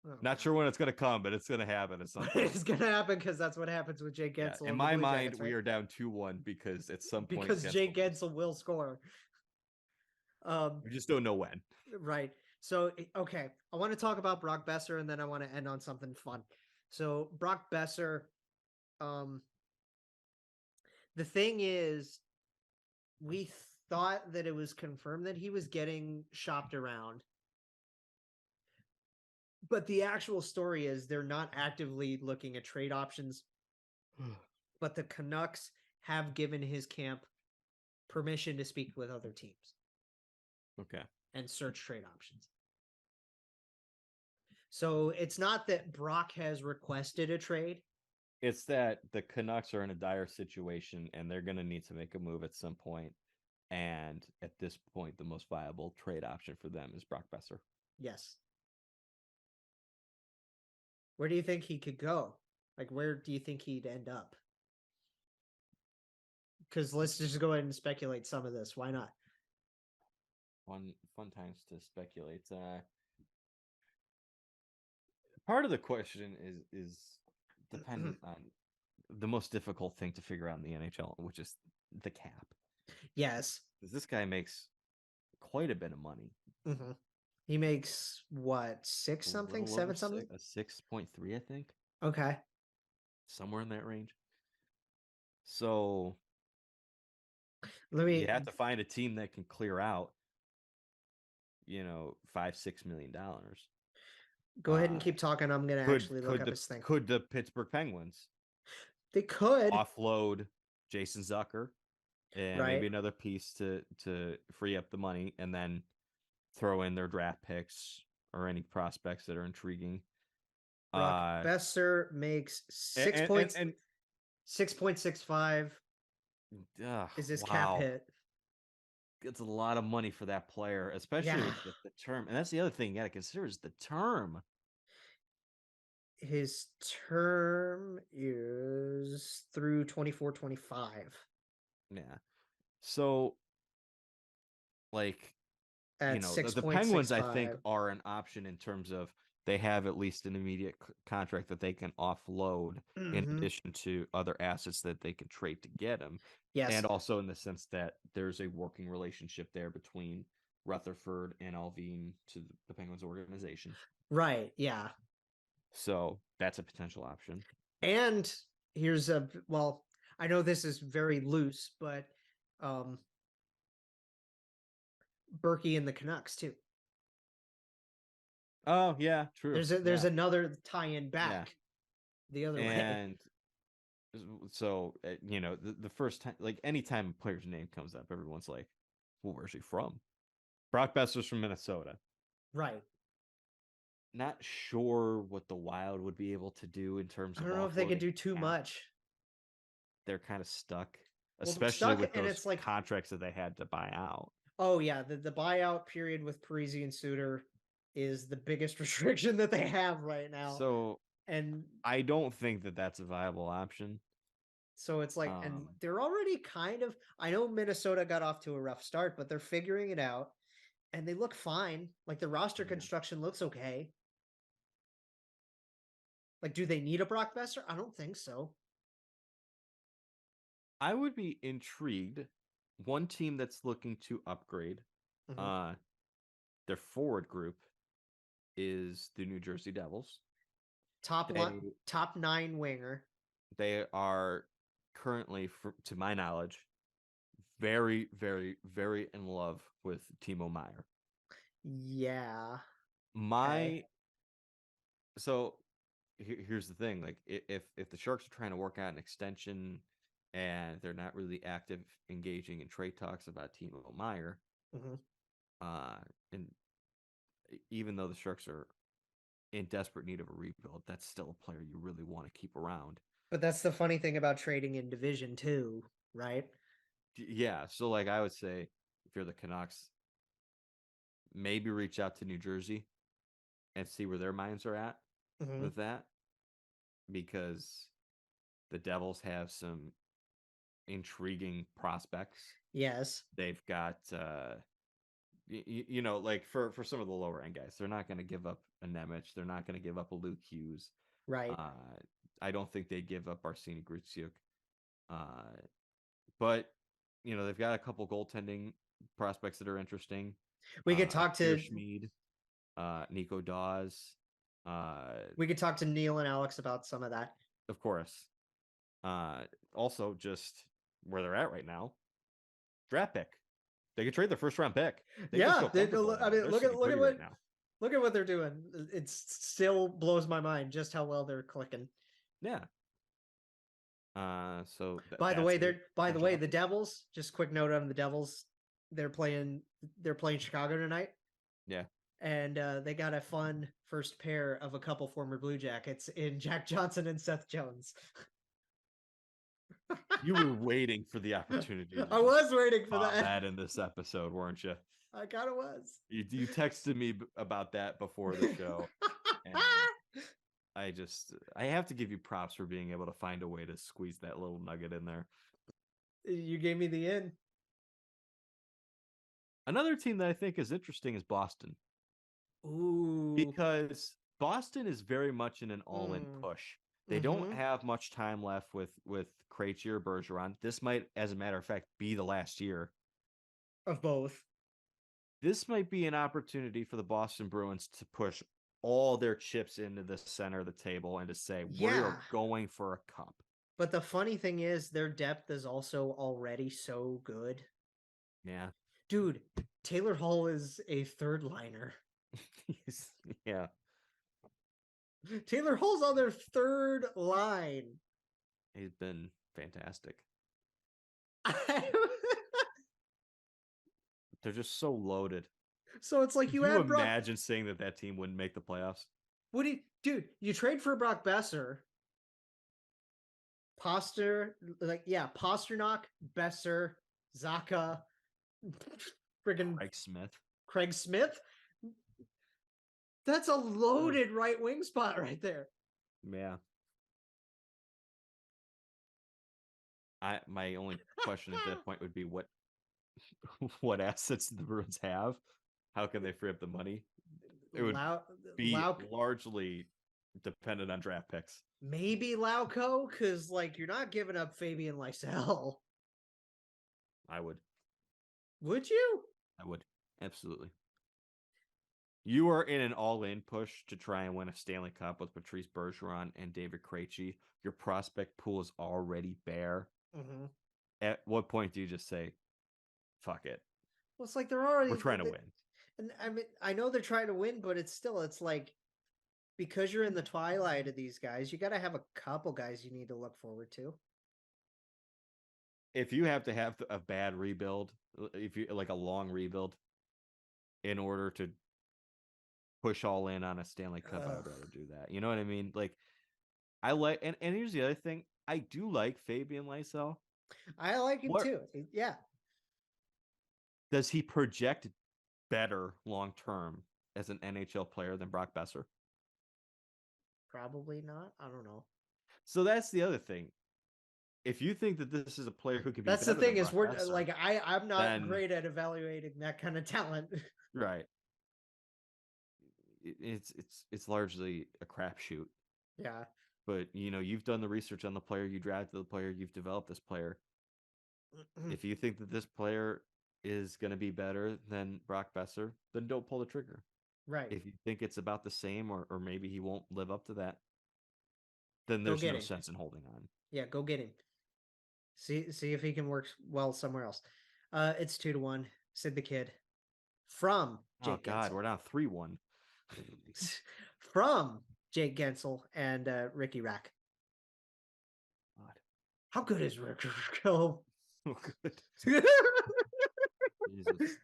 Oh, Not sure when it's going to come, but it's going to happen at some point. It's gonna happen because that's what happens with Jake Yeah. Gensel. In and the my Blue mind, Jackets, we right? are down 2-1 because at some point Because Jake will- Gensel will score. We just don't know when. Right. So, okay, I want to talk about Brock Boeser, and then I want to end on something fun. So, Brock Boeser, the thing is, we thought that it was confirmed that he was getting shopped around. But the actual story is they're not actively looking at trade options. But the Canucks have given his camp permission to speak with other teams. Okay. And search trade options. So it's not that Brock has requested a trade. It's that the Canucks are in a dire situation and they're going to need to make a move at some point. And at this point, the most viable trade option for them is Brock Boeser. Yes. Where do you think he could go? Like, where do you think he'd end up? Because let's just go ahead and speculate some of this. Why not? Fun times to speculate. Part of the question is dependent on the most difficult thing to figure out in the NHL, which is the cap. Yes. Because this guy makes quite a bit of money. Mm-hmm. He makes what, 6 something, 7 something? A 6.3, I think. Okay. Somewhere in that range. So you have to find a team that can clear out, $5-6 million. Go ahead and keep talking. I'm gonna actually look up his thing. Could the Pittsburgh Penguins? They could offload Jason Zucker and maybe another piece to free up the money, and then throw in their draft picks or any prospects that are intriguing. Brock Boeser makes 6.65 is his cap hit. It's a lot of money for that player, especially with the term. And that's the other thing you got to consider is the term. His term is through 24-25. Yeah. So, like, at the Penguins, I think, are an option in terms of they have at least an immediate contract that they can offload in addition to other assets that they can trade to get him. Yes. And also in the sense that there's a working relationship there between Rutherford and Alvin to the Penguins organization. Right. Yeah. So that's a potential option. And here's I know this is very loose, but Berkey and the Canucks too. Oh yeah, true. There's another tie-in back the other way. And so the first time, like anytime a player's name comes up, everyone's like, "Well, where's he from?" Brock Boeser's from Minnesota, right? Not sure what the Wild would be able to do in terms of. I don't know if they could do too much. They're kind of stuck, especially with those contracts that they had to buy out. Oh yeah, the buyout period with Parise and Suter is the biggest restriction that they have right now. So, and I don't think that that's a viable option. So it's like, and they're already I know Minnesota got off to a rough start, but they're figuring it out and they look fine. Like the roster construction looks okay. Like, do they need a Brock Boeser? I don't think so. I would be intrigued. One team that's looking to upgrade their forward group is the New Jersey Devils. Top 9 winger. They are currently, to my knowledge, very, very, very in love with Timo Meier. Yeah. So here's the thing: like, if the Sharks are trying to work out an extension and they're not really active engaging in trade talks about Timo Meier, and even though the Sharks are in desperate need of a rebuild, that's still a player you really want to keep around. But that's the funny thing about trading in division too, right? Yeah. So like I would say, if you're the Canucks, maybe reach out to New Jersey and see where their minds are at with that, because the Devils have some intriguing prospects. Yes. They've got like for some of the lower end guys, they're not going to give up a Nemec. They're not going to give up a Luke Hughes. Right. I don't think they give up Arseny Grutsyuk. But they've got a couple goaltending prospects that are interesting. We could talk to Schmid, Nico Dawes. We could talk to Neil and Alex about some of that. Of course. Also, just where they're at right now, draft pick. They could trade their first round pick. Look at what they're doing. It still blows my mind just how well they're clicking. Yeah. So by the way, the Devils, just quick note on the Devils, they're playing Chicago tonight. Yeah. And they got a fun first pair of a couple former Blue Jackets in Jack Johnson and Seth Jones. You were waiting for the opportunity. I was waiting for that in this episode, weren't you? I kind of was. You texted me about that before the show. And I have to give you props for being able to find a way to squeeze that little nugget in there. You gave me the in. Another team that I think is interesting is Boston. Ooh. Because Boston is very much in an all-in push. They don't have much time left with Krejci or Bergeron. This might, as a matter of fact, be the last year of both. This might be an opportunity for the Boston Bruins to push all their chips into the center of the table and to say, we're going for a cup. But the funny thing is, their depth is also already so good. Yeah. Dude, Taylor Hall is a third liner. Yeah. Taylor Hall's on their third line. He's been fantastic. They're just so loaded. So it's like you imagine saying that team wouldn't make the playoffs. Dude, you trade for Brock Boeser. Pasternak, Boeser, Zacha, friggin' Craig Smith. That's a loaded right wing spot right there. Yeah. My only question at that point would be what assets the Bruins have? How can they free up the money? It would be largely dependent on draft picks. Maybe Lauco, because you're not giving up Fabian Lysell. I would. Would you? I would. Absolutely. You are in an all-in push to try and win a Stanley Cup with Patrice Bergeron and David Krejci. Your prospect pool is already bare. Mm-hmm. At what point do you just say, fuck it? Well, it's like we're trying to win. And I mean, I know they're trying to win, but it's like, because you're in the twilight of these guys, you got to have a couple guys you need to look forward to. If you have to have a bad rebuild, if you like a long rebuild, in order to push all in on a Stanley Cup, I would rather do that. You know what I mean? I like, and here's the other thing. I do like Fabian Lysell. I like him too. Yeah. Does he project better long term as an NHL player than Brock Boeser? Probably not. I don't know. So that's the other thing. If you think that this is a player who could be, that's the thing is we're Boeser, I'm not great at evaluating that kind of talent. Right. It's largely a crapshoot. Yeah. But you've done the research on the player, you drafted the player, you've developed this player. If you think that this player is going to be better than Brock Boeser, then don't pull the trigger. Right. If you think it's about the same, or maybe he won't live up to that, then there's no sense in holding on. Yeah, go get him. See if he can work well somewhere else. It's 2-1. Sid the Kid from Jake. Oh God, Gensel. We're down 3-1. From Jake Gensel and Ricky Rack. God. How good is Ricky? Oh, good. Jesus.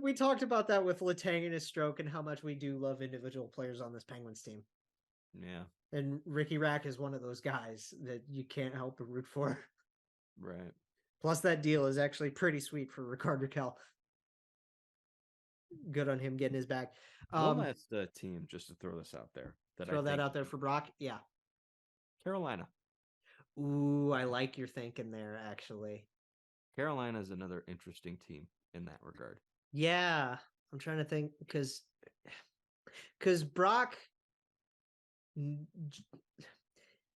We talked about that with Letang and his stroke and how much we do love individual players on this Penguins team. Yeah. And Ricky Rack is one of those guys that you can't help but root for. Right. Plus, that deal is actually pretty sweet for Rickard Rakell. Good on him getting his back. One last team, just to throw this out there. Out there for Brock? Yeah. Carolina. Ooh, I like your thinking there, actually. Carolina is another interesting team. in that regard. Yeah, I'm trying to think because Brock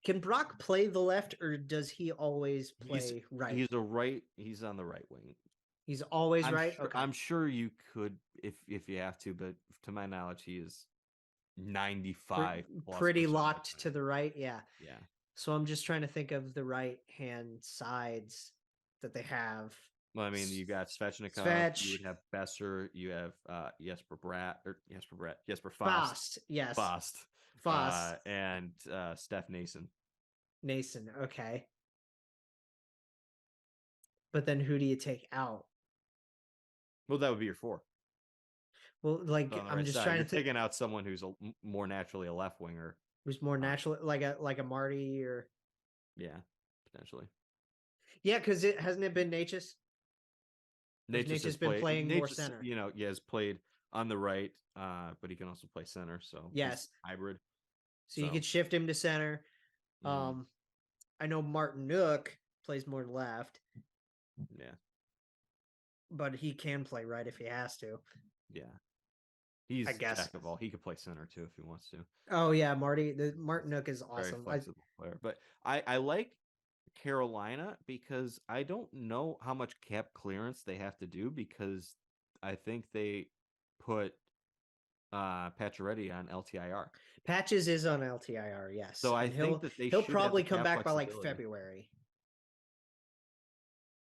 can Brock play the left, or does he always play right? He's He's on the right wing. He's always right. Sure, Okay, I'm sure you could if you have to, but to my knowledge, he is 95 pretty locked to the right. Yeah. Yeah. So I'm just trying to think of the right hand sides that they have. Well, I mean, you got Svechnikov, you would have Boeser, you have Jesper Fast. Yes. Fast. And Steph Nason. Okay. But then who do you take out? Well, that would be your 4. Well, like I'm just trying to think. Taking out someone who's more naturally a left winger. Who's more natural, like a Marty or. Yeah, potentially. Yeah, because hasn't it been Natchez? Natchez has been playing more center. Has played on the right, but he can also play center. So yes, hybrid. So you could shift him to center. I know Marchenko plays more left. Yeah, but he can play right if he has to. Yeah, he's jack of all. He could play center too if he wants to. Oh yeah, Marchenko is awesome. Very flexible player, but I like Carolina because I don't know how much cap clearance they have to do because I think they put Pacioretty on LTIR. Patches is on LTIR, yes. So I think that he'll probably come back by like February.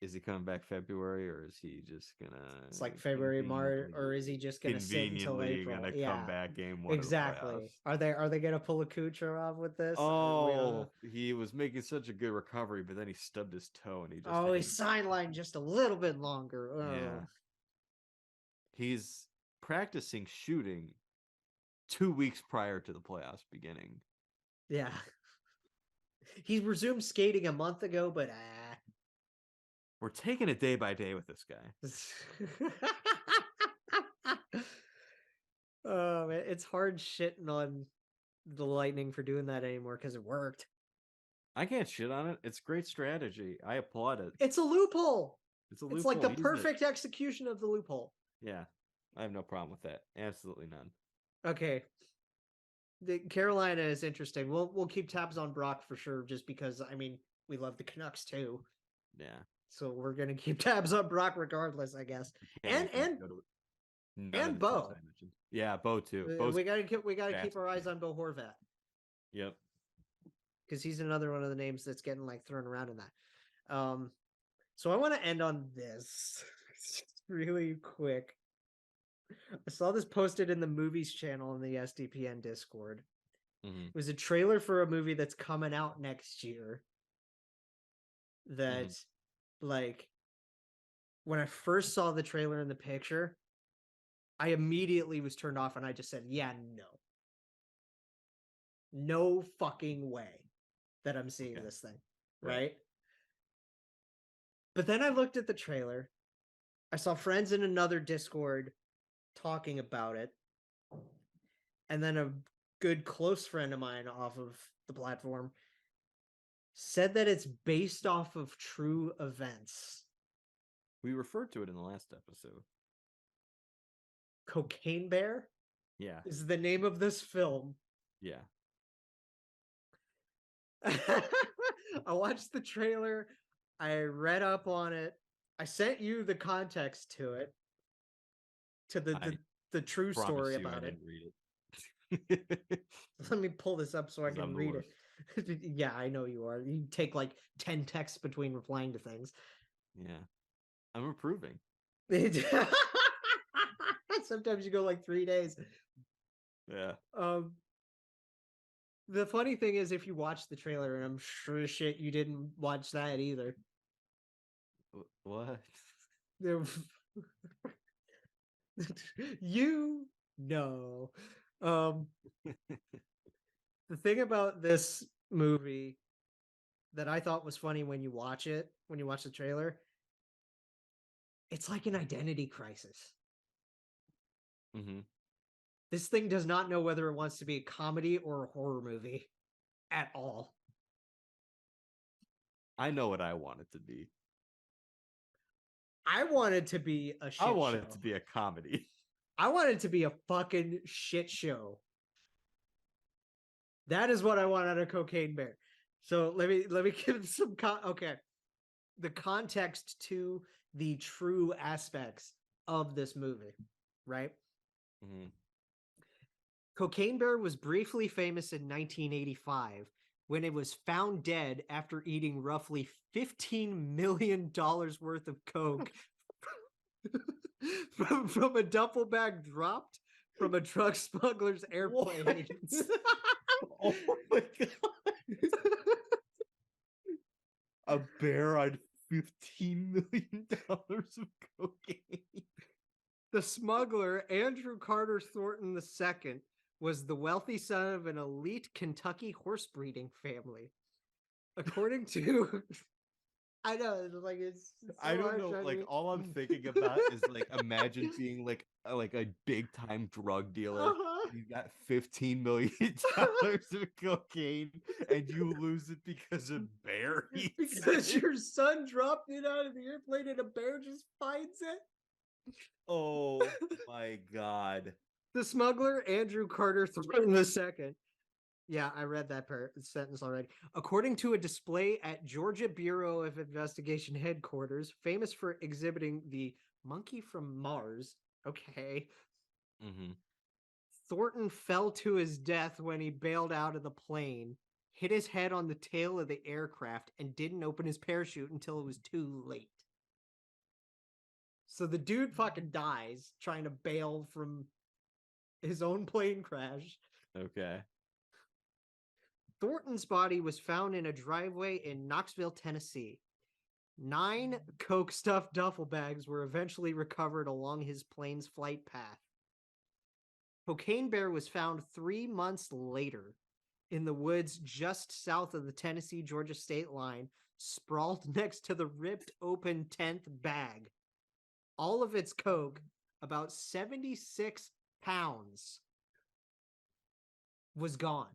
Is he coming back February, or is he just gonna? It's like February, March, or is he just gonna sit until April? Gonna come back game 1. Exactly. Are they gonna pull a Kucherov with this? Oh, he was making such a good recovery, but then he stubbed his toe and he just. Oh, he sidelined just a little bit longer. Oh. Yeah. He's practicing shooting 2 weeks prior to the playoffs beginning. Yeah. He resumed skating a month ago, but we're taking it day by day with this guy. Oh, man, it's hard shitting on the Lightning for doing that anymore because it worked. I can't shit on it. It's great strategy. I applaud it. It's a loophole. It's a loophole. It's like the perfect execution of the loophole. Yeah, I have no problem with that. Absolutely none. Okay. The Carolina is interesting. We'll keep tabs on Brock for sure, just because we love the Canucks too. Yeah. So we're gonna keep tabs on Brock regardless, I guess. And Bo. Yeah, Bo too. We gotta keep our eyes on Bo Horvat. Yep. Because he's another one of the names that's getting like thrown around in that. So I want to end on this really quick. I saw this posted in the movies channel in the SDPN Discord. Mm-hmm. It was a trailer for a movie that's coming out next year. That, like, when I first saw the trailer and the picture, I immediately was turned off and I just said, yeah, no. No fucking way that I'm seeing this thing. Right? But then I looked at the trailer. I saw friends in another Discord talking about it. And then a good close friend of mine off of the platform said that it's based off of true events. We referred to it in the last episode. Cocaine Bear? Yeah. Is the name of this film. Yeah. I watched the trailer. I read up on it. I sent you the context to it. To the true story about it. I didn't read it. Let me pull this up so I can read it. Yeah, I know you are. You take like 10 texts between replying to things. Yeah. I'm improving. Sometimes you go like 3 days. Yeah. The funny thing is, if you watch the trailer, and I'm sure shit you didn't watch that either. What? You know. The thing about this movie that I thought was funny when you watch the trailer, it's like an identity crisis. Mm-hmm. This thing does not know whether it wants to be a comedy or a horror movie at all. I know what I want it to be. I want it to be a shit I want show. it to be a comedy. I want it to be a fucking shit show. That is what I want out of Cocaine Bear. So let me give some the context to the true aspects of this movie, right? Mm-hmm. Cocaine Bear was briefly famous in 1985 when it was found dead after eating roughly $15 million worth of coke from a duffel bag dropped from a drug smuggler's airplane. Oh my god. A bear on $15 million of cocaine. The smuggler, Andrew Carter Thornton II, was the wealthy son of an elite Kentucky horse breeding family. According to I know, it's so I don't know. Like, all I'm thinking about is like, imagine being like a big time drug dealer. Uh-huh. You got $15 million of cocaine, and you lose it because a bear eats Because it. your son dropped it out of the airplane and a bear just finds it. Oh my god! The smuggler, Andrew Carter Thornton II. Yeah, I read that sentence already. According to a display at Georgia Bureau of Investigation headquarters, famous for exhibiting the monkey from Mars. Okay. Mm-hmm. Thornton fell to his death when he bailed out of the plane, hit his head on the tail of the aircraft, and didn't open his parachute until it was too late. So the dude fucking dies trying to bail from his own plane crash. Okay. Thornton's body was found in a driveway in Knoxville, Tennessee. 9 coke-stuffed duffel bags were eventually recovered along his plane's flight path. Cocaine Bear was found 3 months later in the woods just south of the Tennessee-Georgia state line, sprawled next to the ripped open 10th bag. All of its coke, about 76 pounds, was gone.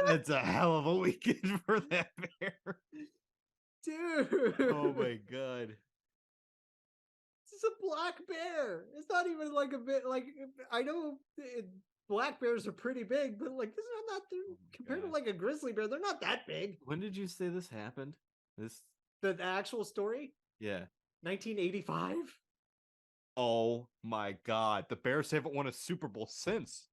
That's a hell of a weekend for that bear. Dude. Oh my god. It's a black bear. It's not even like a bit like I know black bears are pretty big, but like this is not compared to like a grizzly bear. They're not that big. When did you say this happened? The actual story? Yeah. 1985. Oh my god. The Bears haven't won a Super Bowl since.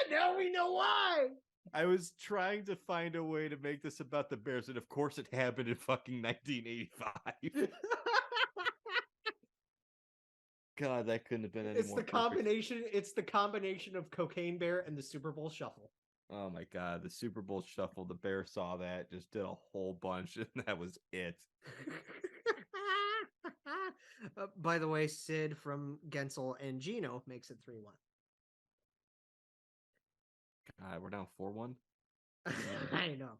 Now we know why. I was trying to find a way to make this about the Bears, and of course it happened in fucking 1985. God, that couldn't have been any more perfect. It's the combination of Cocaine Bear and the Super Bowl Shuffle. Oh my god, the Super Bowl Shuffle. The Bears saw that, just did a whole bunch, and that was it. By the way, Sid from Gensel and Gino makes it 3-1. God, we're down 4-1. I know.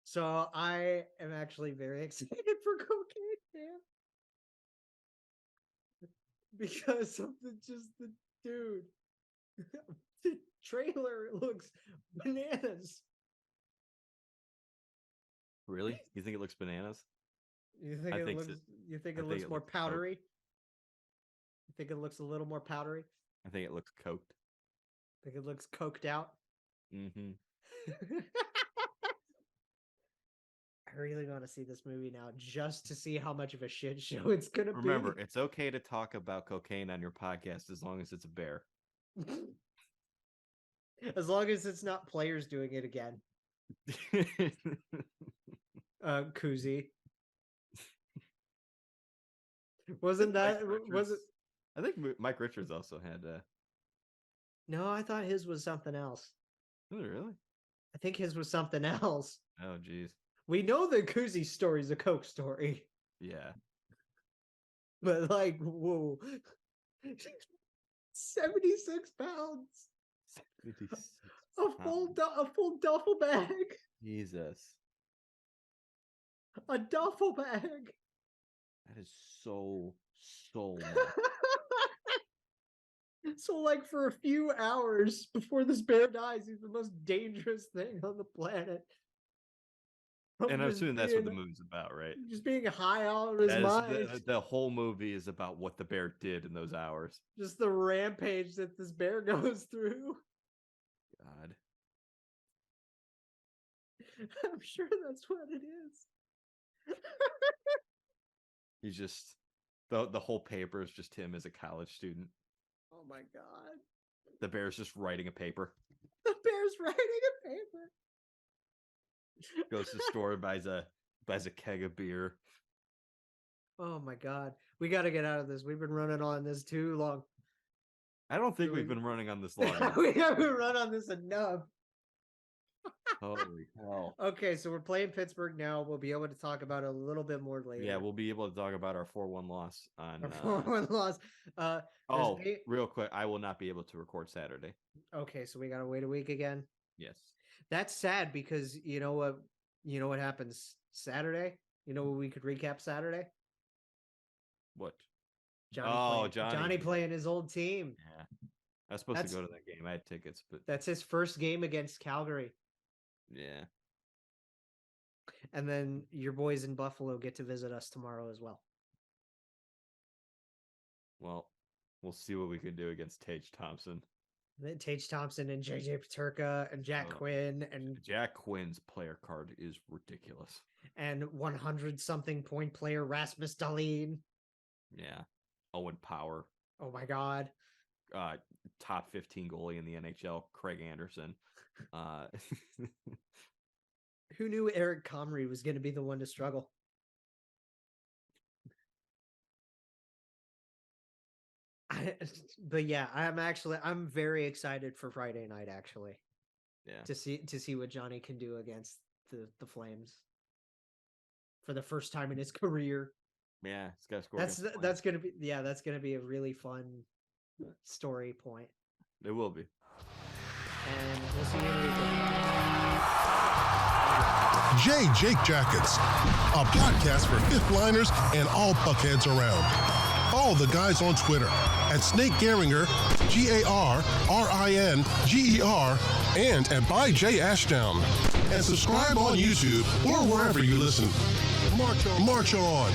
So I am actually very excited for Cocaine Bear because of the dude. The trailer looks bananas. Really? You think it looks bananas? You think it looks more powdery? You think it looks a little more powdery? I think it looks coked. Think it looks coked out? Mm-hmm. I really want to see this movie now just to see how much of a shit show it's gonna be. Remember, it's okay to talk about cocaine on your podcast as long as it's a bear. As long as it's not players doing it again. Koozie. Wasn't that was it? I think Mike Richards also had No, I thought his was something else. Oh, really? I think his was something else. Oh, geez. We know the Koozie story is a coke story. Yeah. But like, whoa. 76 pounds. 76 A full duffel bag. Jesus. A duffel bag. That is so much. So, like, for a few hours before this bear dies, he's the most dangerous thing on the planet. And I'm assuming that's what the movie's about, right? Just being high out of his mind. The whole movie is about what the bear did in those hours. Just the rampage that this bear goes through. God. I'm sure that's what it is. He's just the whole paper is just him as a college student. Oh my God. The bear's just writing a paper. The bear's writing a paper. Goes to the store, buys a keg of beer. Oh my God. We got to get out of this. We've been running on this too long. I don't think we've been running on this long. We haven't run on this enough. Holy hell. Okay, so we're playing Pittsburgh now. We'll be able to talk about it a little bit more later. Yeah, we'll be able to talk about our 4-1 loss on our 4-1 loss. Real quick, I will not be able to record Saturday. Okay, so we gotta wait a week again. Yes. That's sad because you know what happens Saturday? You know what we could recap Saturday? What? Johnny playing his old team. Yeah. I was supposed to go to that game. I had tickets, but that's his first game against Calgary. Yeah. And then your boys in Buffalo get to visit us tomorrow as well. Well, we'll see what we can do against Tage Thompson. Tage Thompson and JJ Peterka and Jack Quinn. And Jack Quinn's player card is ridiculous. And 100-something point player Rasmus Dahlin. Yeah. Owen Power. Oh my God. Top 15 goalie in the NHL, Craig Anderson. Who knew Eric Comrie was going to be the one to struggle? But yeah, I'm very excited for Friday night, actually. Yeah. To see what Johnny can do against the Flames for the first time in his career. Yeah, he's got to score. That's gonna be a really fun story point. It will be. And we'll see you in the weekend. Jake Jackets, a podcast for fifth liners and all puckheads around. Follow the guys on Twitter at Snake Gehringer, GARRINGER, and at By J Ashdown. And subscribe on YouTube or wherever you listen. March on.